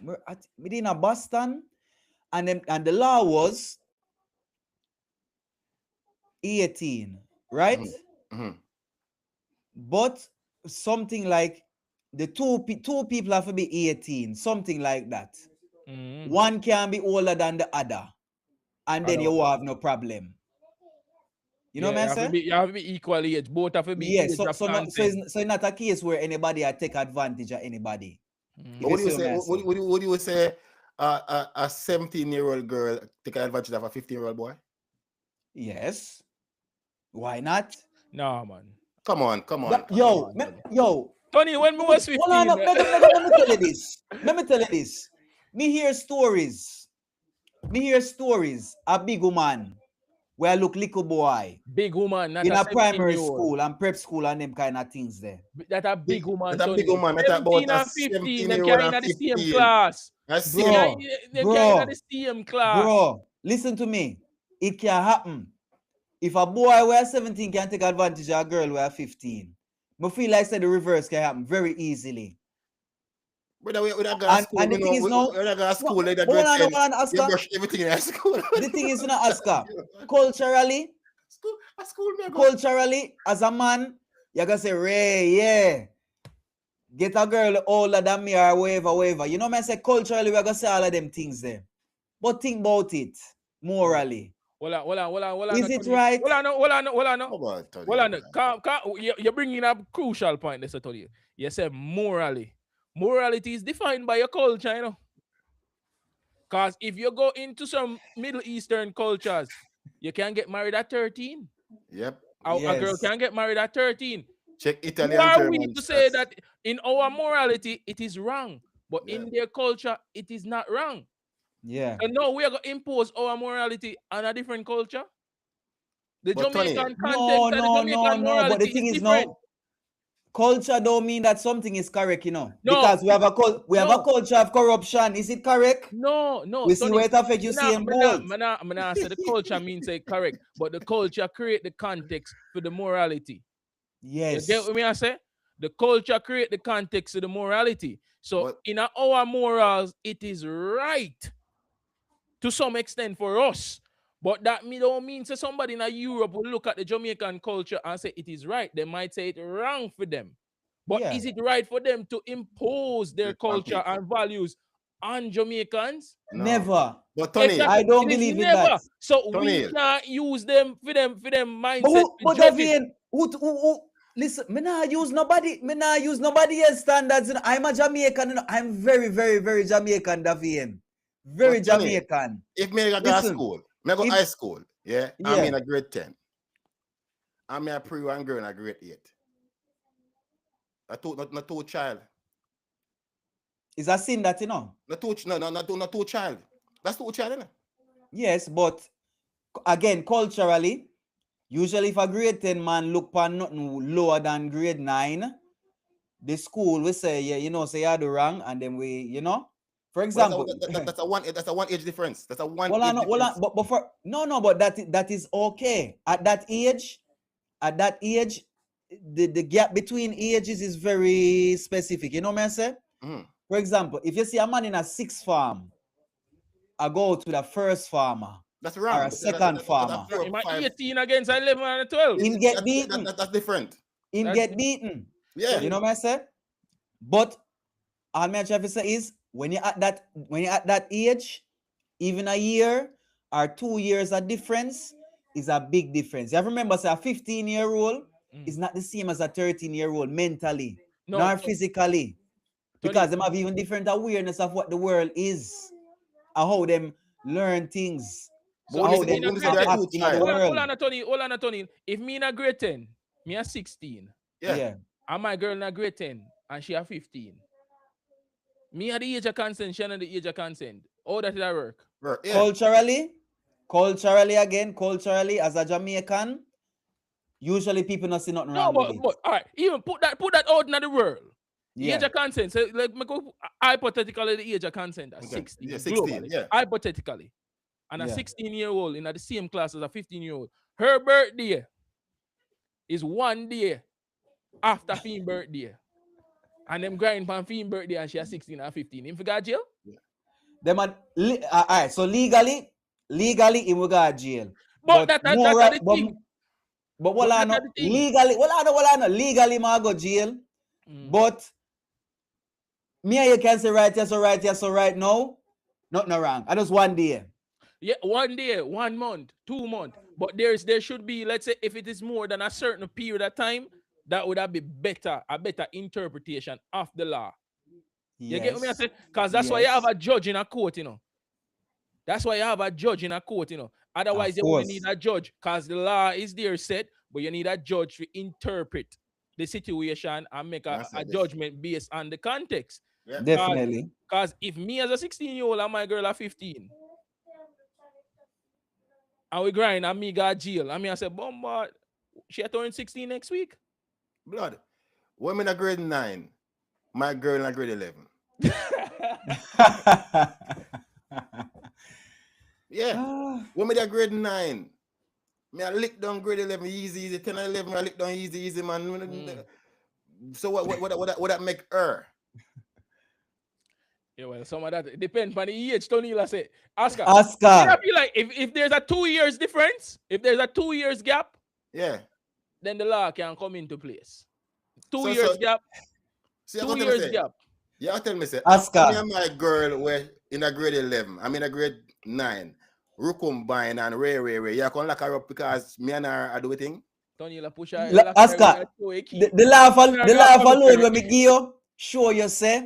Boston, and the law was 18, right? But something like the two people have to be 18, something like that. One can be older than the other, and then you will have no problem. You know what I'm saying? You have to be equally age. Both have to be. Yes, so it's not a case where anybody take advantage of anybody. What do you say? A 17-year-old girl take advantage of a 15-year-old boy? Yes. Why not? No, man. Come on. Yo. Tony, when we was 15. Hold on, let me tell you this. Me hear stories. A big woman where look little boy Big woman, not in a a primary 17-year-old. school and prep school and them kind of things there. That a big woman, That's a big Tony. woman. That's about 17 a and 15, them 17-year-old carrying and at the same 15. class. I see Bro, They carrying at bro, the same class. bro, listen to me. It can happen. If a boy where 17 can take advantage of a girl where 15, I feel like say the reverse can happen very easily. Brother, we don't go to school. And the thing is now, we don't go to school like that. but hold on, Grade 10, hold on, you Oscar. brush everything in high school. The thing is, you know, Oscar, culturally, me go. culturally, as a man, you can say, Ray, yeah, get a girl older than me or whatever. You know, me say culturally, we're gonna say all of them things there. But think about it morally. Hold on. Is it right? Hold on. Come on, Tony. Hold on. You're bringing up a crucial point, this I told you. You said morally. Morality is defined by your culture, you know. Because if you go into some Middle Eastern cultures, you can get married at 13. Yep. A girl Yes. can get married at 13. Check Who Italian. are we German to say stats. that in our morality it is wrong, but Yeah. in their culture it is not wrong? Yeah. And now we are going to impose our morality on a different culture. The But Tony, Jamaican No, context and the no, Jamaican no, no. morality But the thing is, different. no, culture don't mean that something is correct, you know. No. Because we have a No. culture of corruption. Is it correct? No. We see Tony, where it affects you see in bold. I'm not say the culture means say correct, but the culture create the context for the morality. Yes. You get what I say? The culture create the context of the morality. So But- in our morals, it is right to some extent for us. But that don't mean say somebody in Europe will look at the Jamaican culture and say it is right. They might say it wrong for them. But Yeah. is it right for them to impose their It's on culture people. and values on Jamaicans? No. Never. But Tony, Exactly. I don't It is believe in never. that. So Tony. we can't use them for them But mindset. but Davian, who listen, me nah use nobody else's standards. You know. I'm a Jamaican, you know. I'm very, very, very Jamaican, Davian. Very But Tony, Jamaican. if me go to Listen, school, me go if- high school, yeah, I'm Yeah. in a grade 10. I'm a pre-1 girl in a grade 8. Not two child. It's a sin that, you know. Not two child. That's two child, innit? Yes, but again, culturally, usually if a grade 10 man look for nothing lower than grade 9, the school will say, yeah, you know, say you do wrong, and then we, you know. For example, That's a one age difference. That's a one well, age difference. but for but that is okay. At that age, the gap between ages is very specific. You know what I say? Mhm. For example, if you see a man in a 6th farm, I go to the 1st farmer That's wrong. or a second farmer. Four, Am I five. 18 against 11 and 12? Him get beaten. That's different. Him That's- get beaten. Yeah. You know what I say? But all my trying to say is when you're at that age, even a year or 2 years of difference is a big difference. You have to remember, say a 15-year-old is not the same as a 13-year-old mentally, No, nor so- physically. Because them have even different awareness of what the world is and how them learn things. So how if them me in a grade act 10 in the child. Hold world. on, Tony. If me in a grade 10, me a 16, Yeah. and my girl in a grade 10, and she a 15. Me at the age of consent, she at the age of consent. How that work? Right, yeah. Culturally again, as a Jamaican, usually people not see nothing No, wrong but with it. all right, even put that out in the world. The Yeah. age of consent. So like me go hypothetically the age of consent at Okay. 16. Yeah, 16, globally, yeah. Hypothetically. And a Yeah. 16-year-old in the same class as a 15-year-old. Her birthday is 1 day after Fiend birthday. And them grind for Fiend birthday and she has 16 or 15. Him forgot jail? Them all right, so legally he will go to jail. But that's the thing. But But what I that's know, the thing. legally ma go jail. Mm. But me and you can say right here, so right now, nothing wrong. I just 1 day. Yeah, 1 day, 1 month, 2 months. But there should be, let's say, if it is more than a certain period of time, that would have be a better interpretation of the law. You get what I say? Because that's why you have a judge in a court, you know. That's why you have a judge in a court, you know. Otherwise, Of you wouldn't course. need a judge because the law is there set, but you need a judge to interpret the situation and make a That's like this. judgment based on the context. Yeah. Definitely. Because if me as a 16-year-old and my girl are 15, and we grind and me got jail, and me I say, Bomba, she turn 16 next week. Blood. When in a grade 9, my girl in a grade 11. Yeah. When me that grade 9, me I lick down grade 11 easy. 10 and 11 I lick down easy, man. So what that make her? Yeah, well, some of that depends on the age. Tony I say, Oscar. Oscar. I feel like if there's a 2 years difference, if there's a 2 years gap, Yeah. then the law can come into place. 2 So- years so- gap. See, I 2 got to years say, gap. yeah, I tell me say, Oscar. after me and my girl were in a grade 11, I'm in a grade 9. Rukumbine and Ray. You can lock her up because me and her are doing thing. Tony la push Oscar, the laugh alone when me give you, show you say,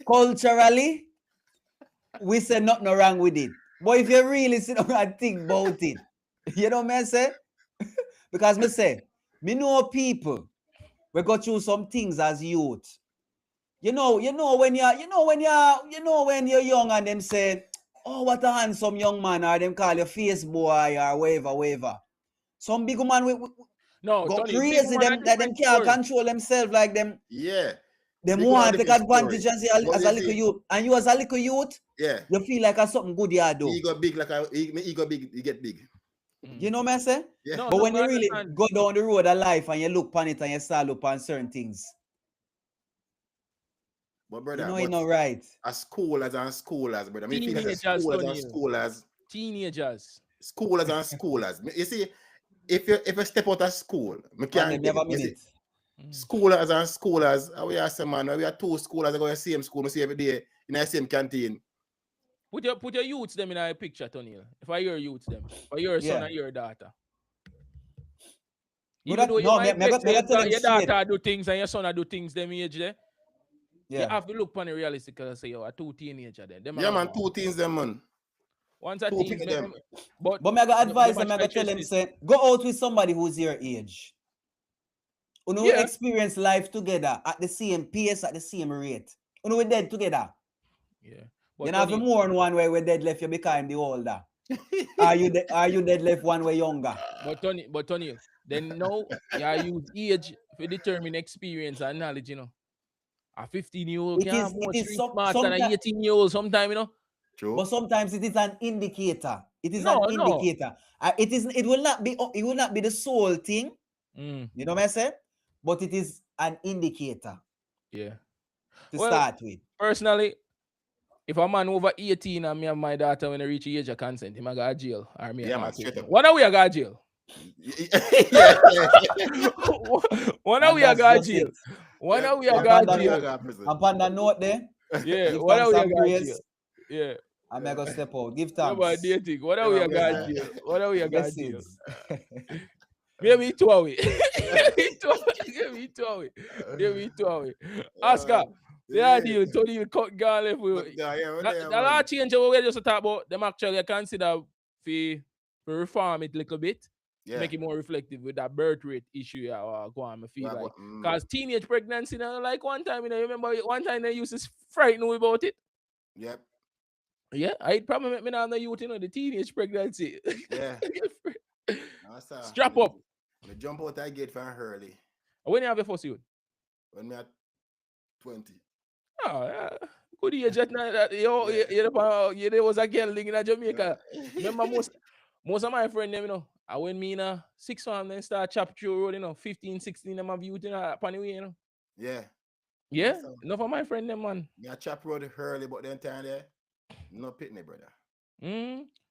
culturally, we say nothing wrong with it. But if you really sit down and think about it, you know what I say? Because me say, me know people, we go through some things as youth. You know when you're young and them say, oh, what a handsome young man, or them call you face boy or whatever. Some big man no, go Tony, crazy, them can't control themselves like them. Yeah. Them Big want to man take advantage story. and say But as you a little see- youth. And you as a little youth, Yeah. you feel like a something good you do. Ego big like ego big, you get big. You know what I say? Yeah. No, But when I you really understand. go down the road of life and you look on it and you start look on certain things, But brother, you know but it's not right. as schoolers, brother. I mean, feel as Teenagers, schoolers, Teenagers. You see, if you step out of school, me And can't them get never it. You see, minute. schoolers, we are some man, we are two schoolers, I go to the same school, we see every day in the same canteen. Put your youths them in a picture, Tony. If I your youths them, or your son Yeah. or your daughter. But Even that- though you no, might me got- me got tell them your straight. daughter do things and your son do things them age there, you Yeah. have to look upon it realistic and say, yo, a two teenager then. Them Yeah, are man, gone. two teens, them, man. Once a Two teen, pick them. but But me I got advise them them, I a got tell them, justice. say, go out with somebody who's your age. You know, Yeah. experience life together at the same pace, at the same rate. You know, we're dead together. Yeah. You know, have Tony, more than one way we're dead left you become the older. Are you dead left one way younger? but Tony, then now you use age to determine experience and knowledge, you know. A 15-year-old It can is- more it is street some- smart than an someti- 18-year-old sometime, you know. True. But sometimes it is an indicator. It is No, an indicator. It will not be the sole thing. Mm, You know what I say? But it is an indicator yeah. to Well, start with. Personally, if a man over 18 and me and my daughter when they reach the age of consent, he might go to jail. Or me Yeah, man, straight up. One of we are go to jail. Yeah. One of And we are that's go to just jail. it. One Yeah, of we are yeah, go to that jail. Upon that note there, Yeah, give one of thanks we are and go to praise. jail. Yeah. I'm going to step out. Give Yeah, but thanks. dating. One of Yeah, we are man, go bless to you. jail. One of we are go to jail. Blessings. Maybe 2 away. Maybe 2 away. Maybe 2 away. Oscar, yeah. the deal. Tony, you cut gone left with. Yeah, we're That there, that lot man. change what we just talk about. Them actually consider to reform it a little bit, Yeah. make it more reflective with that birth rate issue. Yeah, go on, I feel Well, like mm. because teenage pregnancy, you know, like one time, you know, remember one time they used to frighten me about it. Yep. Yeah, I probably make me now the youth, you know, the teenage pregnancy. Yeah. Strap up. Me jump out that gate from early When you have your first youth? when me at 20. Oh, yeah. Good age at night. There was a girl living in Jamaica. Remember most of my friends, them, you know, I when me in a 6 1 then start chop through road, you know, 15, 16 them have youth in a upon the way, you know. Yeah. Yeah, Awesome. enough of my friend them, man. Me a chop road early, but then time there, no pitney, brother.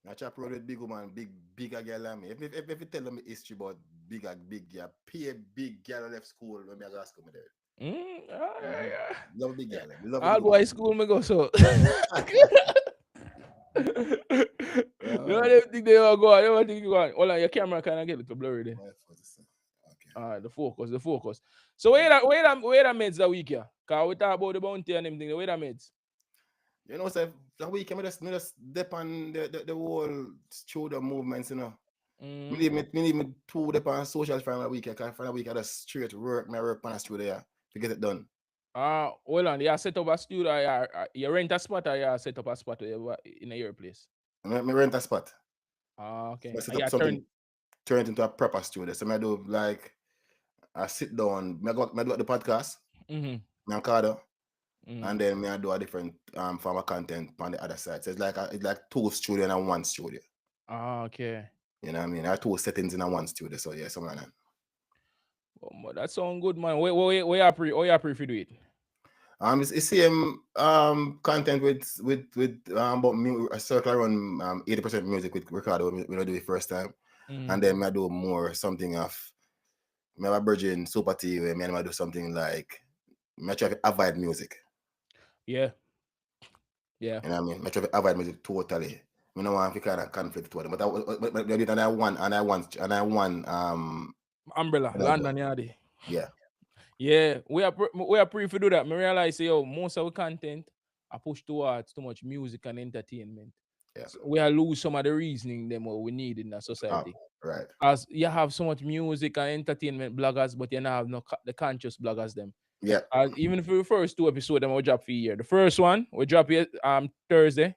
I chop road with big woman, bigger girl than me. If you tell them history about big girl, pay big girl left school when me ask them there. Yeah. Love big girl. Love I'll big go woman. high school, me go so. You know they think they are going. You know think you going. Hold on, your camera kind of get a little blurry there. Okay. The focus. So where the meds the week here? Cause we talk about the bounty and everything. Where the meds? You know, so the weekend me just dip on the whole shoulder movements, you know. Me need me to dip on social for a week. Cause for a week I just straight work on the studio to get it done. Hold on. You set up a studio. You rent a spot or you set up a spot in your place? Me rent a spot. Okay. I set And up you something, turn it into a proper studio. So I do like I sit down, I do the podcast, Mm-hmm. me and Cardo, Mm-hmm. and then me I do a different form of content on the other side. So it's like two studio and one studio. Okay. You know what I mean? I have two settings in a one studio. So yeah, something like that. Oh, that sound good, man. Where you pre for do it? It's same content with about a circle around 80% music with Ricardo when I do it first time, Mm-hmm. and then I do more something of me have a virgin super TV. Me and I do something like me try to avoid music. Yeah. Yeah. You know what I mean? I try to avoid music totally. Me no want to kind of conflict with it, but I did and I won Umbrella, you know, London Yardy. yeah. Yeah, we are pre for do that. Me realize yo, most of our content are pushed towards too much music and entertainment. Yeah. So we are lose some of the reasoning them what we need in the Oh, society. right. As you have so much music and entertainment bloggers, but you now have the conscious bloggers them. Yeah. Even for the first two episodes, them we drop for a year. The first one we drop here Thursday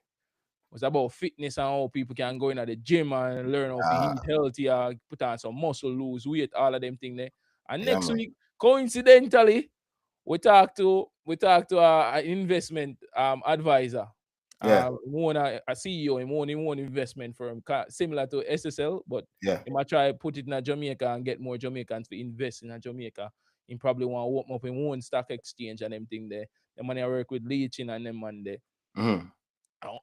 was about fitness and how people can go in at the gym and learn how to eat healthy, put on some muscle, lose weight, all of them things there. And Yeah, next man. week, coincidentally, we talk to an investment advisor. Yeah. A CEO in one investment firm similar to SSL, but Yeah. he might try put it in Jamaica and get more Jamaicans to invest in Jamaica. He probably want to open up in one stock exchange and them thing there. The money I work with leeching and them man there. Mm-hmm.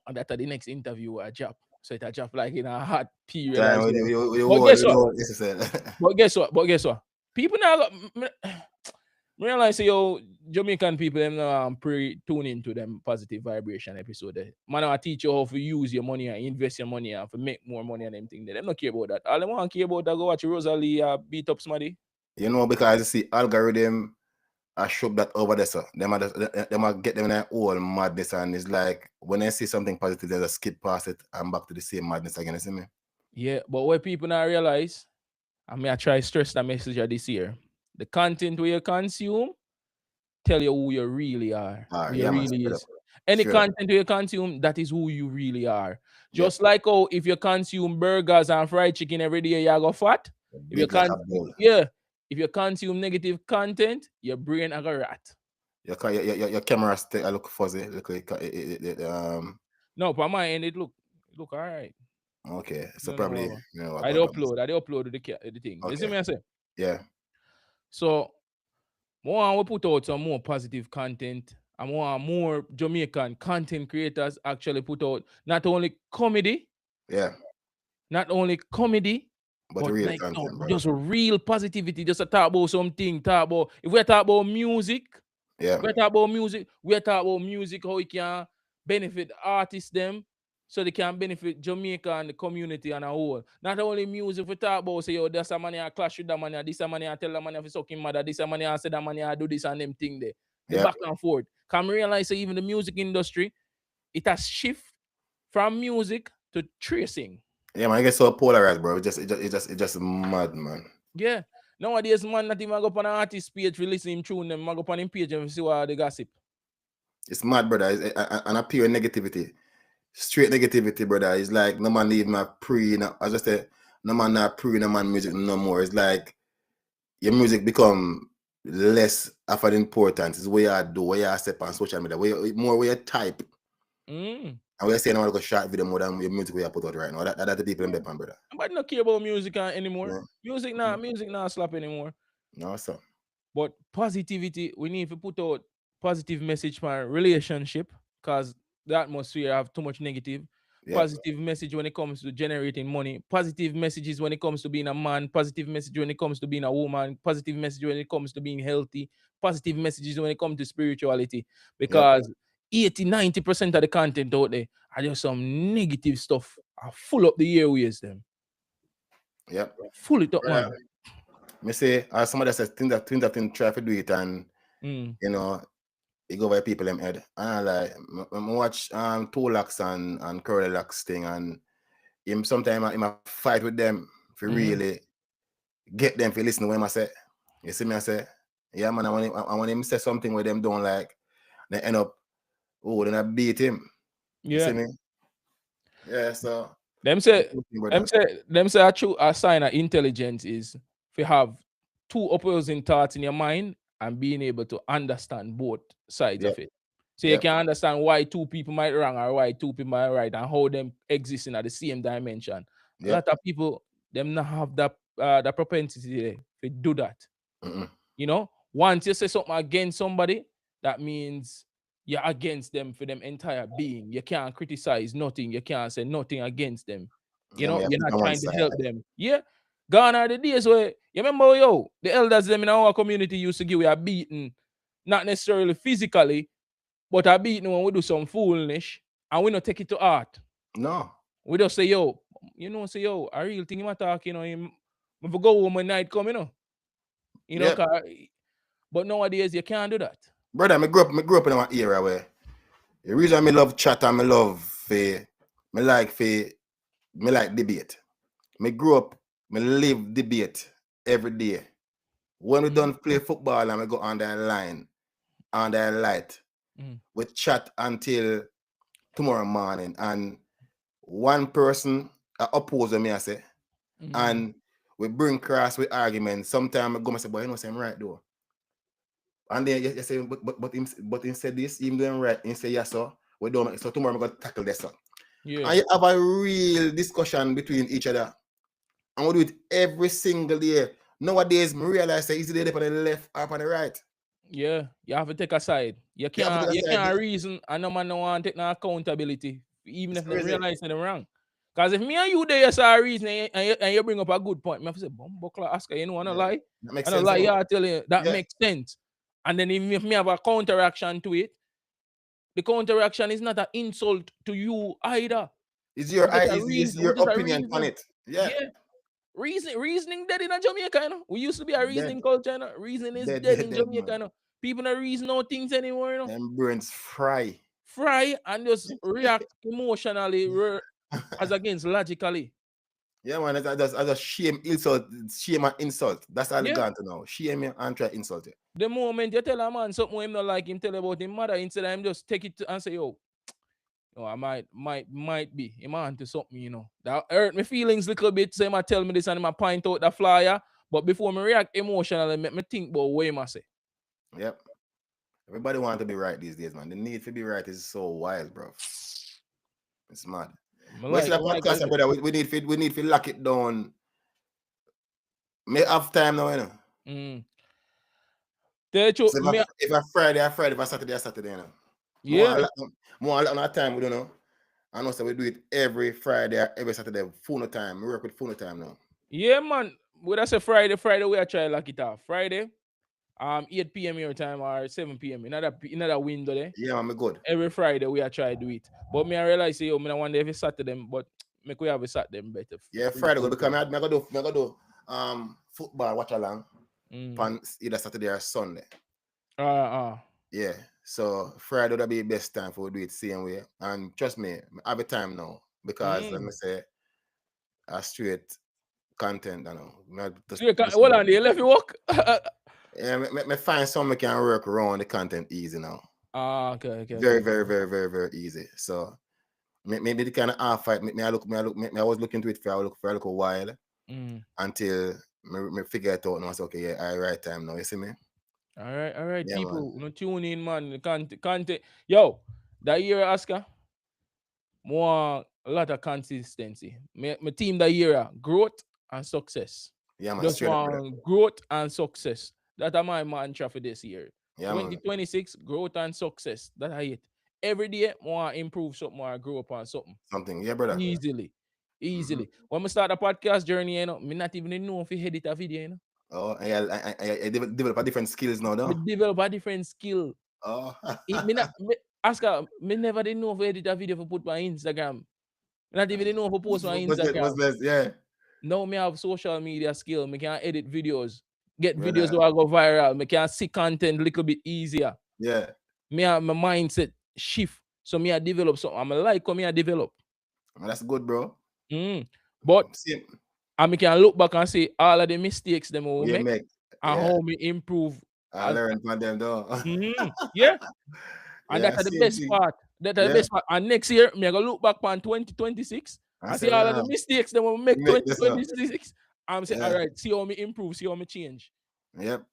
And that the next interview I drop. So it a drop like in a hot period Time as with well. you But guess what? SSL. But guess what? People now realize say yo Jamaican people them pre tune into them positive vibration episode there. Man, I teach you how to use your money and invest your money and to make more money and everything there. Them not care about that. All they want to care about that go watch Rosalie beat up somebody. You know, because you see algorithm I show that over there, so them are get them in that whole madness, and it's like when I see something positive, they just skip past it and back to the same madness again. You see me? Yeah, but what people now realize, I mean I try stress that message this year. The content we you consume tell you who you really are, who you Yeah, man, really straight up. is. Any Straight up. content you consume, that is who you really are. Yeah. Just like how if you consume burgers and fried chicken every day, you go fat. If you Big like can, a bull. if you consume negative content, your brain a go rat. Your camera stick I look fuzzy. Look like No, for my end, it look all right. okay. So No, probably no. you know what I about upload the thing. You see okay. me I say? Yeah. So more we put out some more positive content and more Jamaican content creators actually put out not only comedy, Yeah. but But real like no, content, bro. just real positivity, just to talk about something, talk about if we talk about music, Yeah. we talk about music, how it can benefit artists them, so they can benefit Jamaica and the community and a whole. Not only music, we talk about say, yo, there's a man here clash with that man here, this a man here tell that man here for sucking mother, this a man here say that man here do this and them thing there. The Yeah. back and forth. Can realize that even the music industry, it has shift from music to tracing. Yeah, man, I get so polarized, bro. It's just mad, man. Yeah. Nowadays, man, not even go up on an artist page to listen him tune them. Go up on him page and see what they gossip. It's mad, brother. And a pure negativity. Straight negativity, brother. It's like no man leave my pre. As I said, no man not pre no man music no more. It's like your music become less of an importance. It's what you do, what you step on social media, more where you type. Mm. And we're saying I want to go short video more than your music we put out right now. That the people in Japan, brother. But not care about music anymore. Yeah. Music not slap anymore. No, sir. But positivity, we need to put out positive message for relationship because the atmosphere have too much negative. Yeah. Positive message when it comes to generating money. Positive messages when it comes to being a man. Positive message when it comes to being a woman. Positive message when it comes to being healthy. Positive messages when it comes to spirituality. Because 80-90% of the content out there are just some negative stuff. I full up the airways them. Yep. Full it up, man. Me say, as somebody says, think that try to do it and you know, it go by people them head. And I like watch Tolax and Curly Locks thing and him sometimes I fight with them for really get them to listen to what I say. You see me I say? Yeah, man. I want him say something where them don't like, they end up, then I beat him. You see Yeah. me? Yeah, so Them that's say the thing, brother. them say a sign of intelligence is if you have two opposing thoughts in your mind and being able to understand both sides Yep. of it. So you Yep. can understand why two people might wrong or why two people might right and how them existing at the same dimension. A Yep. lot of people them not have that propensity there to do that. Mm-mm. You know, once you say something against somebody, that means you're against them for them entire being. You can't criticize nothing. You can't say nothing against them. You Yeah, know, me have you're to not go on one trying to side. help them. Yeah. Gone are the days where you remember, the elders them in our community used to give we a beating, not necessarily physically, but a beating when we do some foolishness and we not take it to heart. No. We just say, a real thing him attack, him if we go home when night come, Yep. but nowadays you can't do that. Brother, me grew up in an era where the reason me love chat and me love me like debate. Me grew up, me live debate every day. When we done play football and we go on that line, on that light, we chat until tomorrow morning. And one person oppose me, I say, and we bring cross with arguments. Sometimes I go and say, boy, you know, say I'm right though. And then you say, but him said this, him doing right. He say, yes, sir. We don't. So tomorrow I'm gonna tackle this, sir. Yeah. And you have a real discussion between each other. And we do it every single day. Nowadays, I realize that it's either on the left or on the right. Yeah, you have to take a side. You You have to can't take a side. reason and no man no want to take no accountability, even It's if they crazy. realize that they're wrong. Because if me and you there, you saw a reason and you bring up a good point, me have to say, Buckler, Oscar, you know, I don't lie. That makes I don't sense. lie, You know? yeah, I tell you, that Yeah. makes sense. And then if me have a counteraction to it, the counteraction is not an insult to you either. It's your It's your just a opinion on reason. it. Yeah. Yeah. Reasoning dead in Jamaica, you know. We used to be a reasoning Dead. culture, you know. Reasoning is Dead, dead dead, in dead, Jamaica, man. you know. People don't reason no things anymore, you know. Them brains fry. Fry and just react emotionally as against logically. Yeah, man. I just shame, and insult. That's all Yeah. I got to know. Shame you and try to insult you. The moment you tell a man something him not like him, tell about him mother instead of him just take it and say, I might be him on to something, you know. That hurt my feelings a little bit. So him tell me this and him point out the flyer. But before me react emotionally, make me think about what him say. Yep. Everybody want to be right these days, man. The need to be right is so wild, bro. It's mad. But it's a podcast, brother. We need to lock it down. May have time now, you know. So if a Friday, if a Saturday, you know. Yeah. More on our time, we don't know. I know, so we do it every Friday, every Saturday, full time. We work with full time now. Yeah, man. When I say Friday, we are trying to lock it off. Friday, 8 p.m. your time or 7 p.m. Another window there. Yeah, man, me good. Every Friday we are trying to do it. But me I realize I want every Saturday, but make we have a Saturday better. Yeah, Friday good because I go do football watch along on either Saturday or Sunday. Yeah. So Friday would be the best time for we do it same way. And trust me, I have a time now because let me say a straight content, I know. Hold on, you left you work? Yeah, me find something can work around the content easy now. Okay. Very, very, very, very, very easy. So maybe the kind of half fight. I was looking to it for a little while until me figure it out. And I was okay. Yeah, right time now. You see me? All right, yeah, people, tune in, man. Content. Yo, that year, Oscar, more a lot of consistency. My team that year, growth and success. Yeah, man. Just want growth and success. That's my mantra for this year. Yeah, 2026, growth and success. That I hit. Every day, more improve something, more grow up on something. Yeah, brother. Easily. When we start a podcast journey, me not even know if you edit a video, you know. Oh, I develop a different skills now, though. Develop a different skill. Oh. Oscar, me never didn't know if I edit a video for put on Instagram. Not even know if I post on Instagram. Yeah. Now me have social media skill. Me can edit videos. Get videos that go viral. Me can see content a little bit easier. Yeah. Me have my mindset shift. So me I develop something. I'm like me I develop. That's good, bro. But I can look back and see all of the mistakes them we make and how me improve I learn from them though. Yeah. And Yeah, that's the same best thing. part. That's the Yeah. best part. And next year, me gonna look back on 2026 I and say, see all of yeah, the mistakes that we make make this up. 2026. I'm saying, Yeah. all right, see how me improve, see how me change. Yep.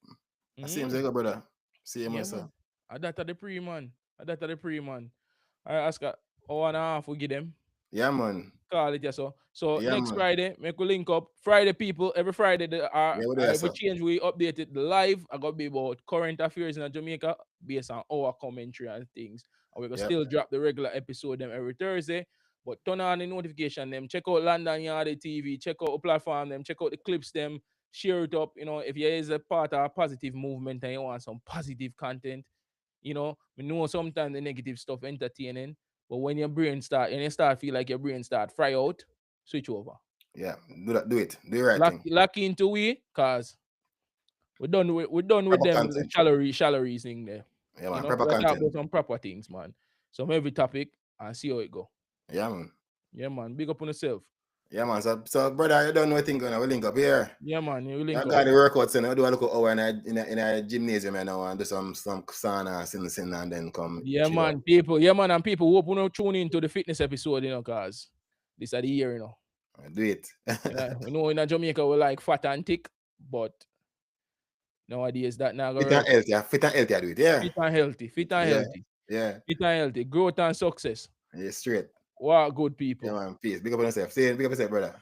I see him say, brother. See him Yeah, also. man. And that are the pre man. And that are the pre man. All right, Oscar. 1.5 we give them. Yeah, man. Call it, yeah. So Yeah, next man. Friday, make we link up. Friday, people, every Friday, Yeah, we do that, every sir. change we update it. The live I gotta be about current affairs in Jamaica based on our commentary and things. And we're gonna Yep. still drop the regular episode them every Thursday. But turn on the notification them, check out London Yard TV, check out the platform them, check out the clips them, share it up. You know, if you is a part of a positive movement and you want some positive content, you know, we know sometimes the negative stuff entertaining, but when your brain start and you start feel like your brain start fry out, switch over. Yeah, do that. Do it. Do the right thing. Lock into we, cause we're done with Proper them content. shallow reasoning there. Yeah, You man. know, Proper we talk content. about some proper things, man. Some every topic and see how it go. Yeah, man. Yeah, man. Big up on yourself. Yeah, man. So brother, you don't know anything going on. We link up here. Yeah, man. You I link got up. the workouts and I do a look hour in a gymnasium and now and do some sauna and then come. Yeah, chill man. out. People, yeah, man, and people hope you know tune into the fitness episode, you know, cause this are the year, you know. Do it. Yeah, we know in Jamaica we like fat and thick, but nowadays that now Fit and healthy. Fit and healthy, I do it. Yeah. fit and healthy, fit and Yeah. healthy, Yeah. fit and healthy, growth and success. Yeah, straight. Wow, good people. Yeah, man. Peace. Big up on yourself. Say it. Big up yourself, brother.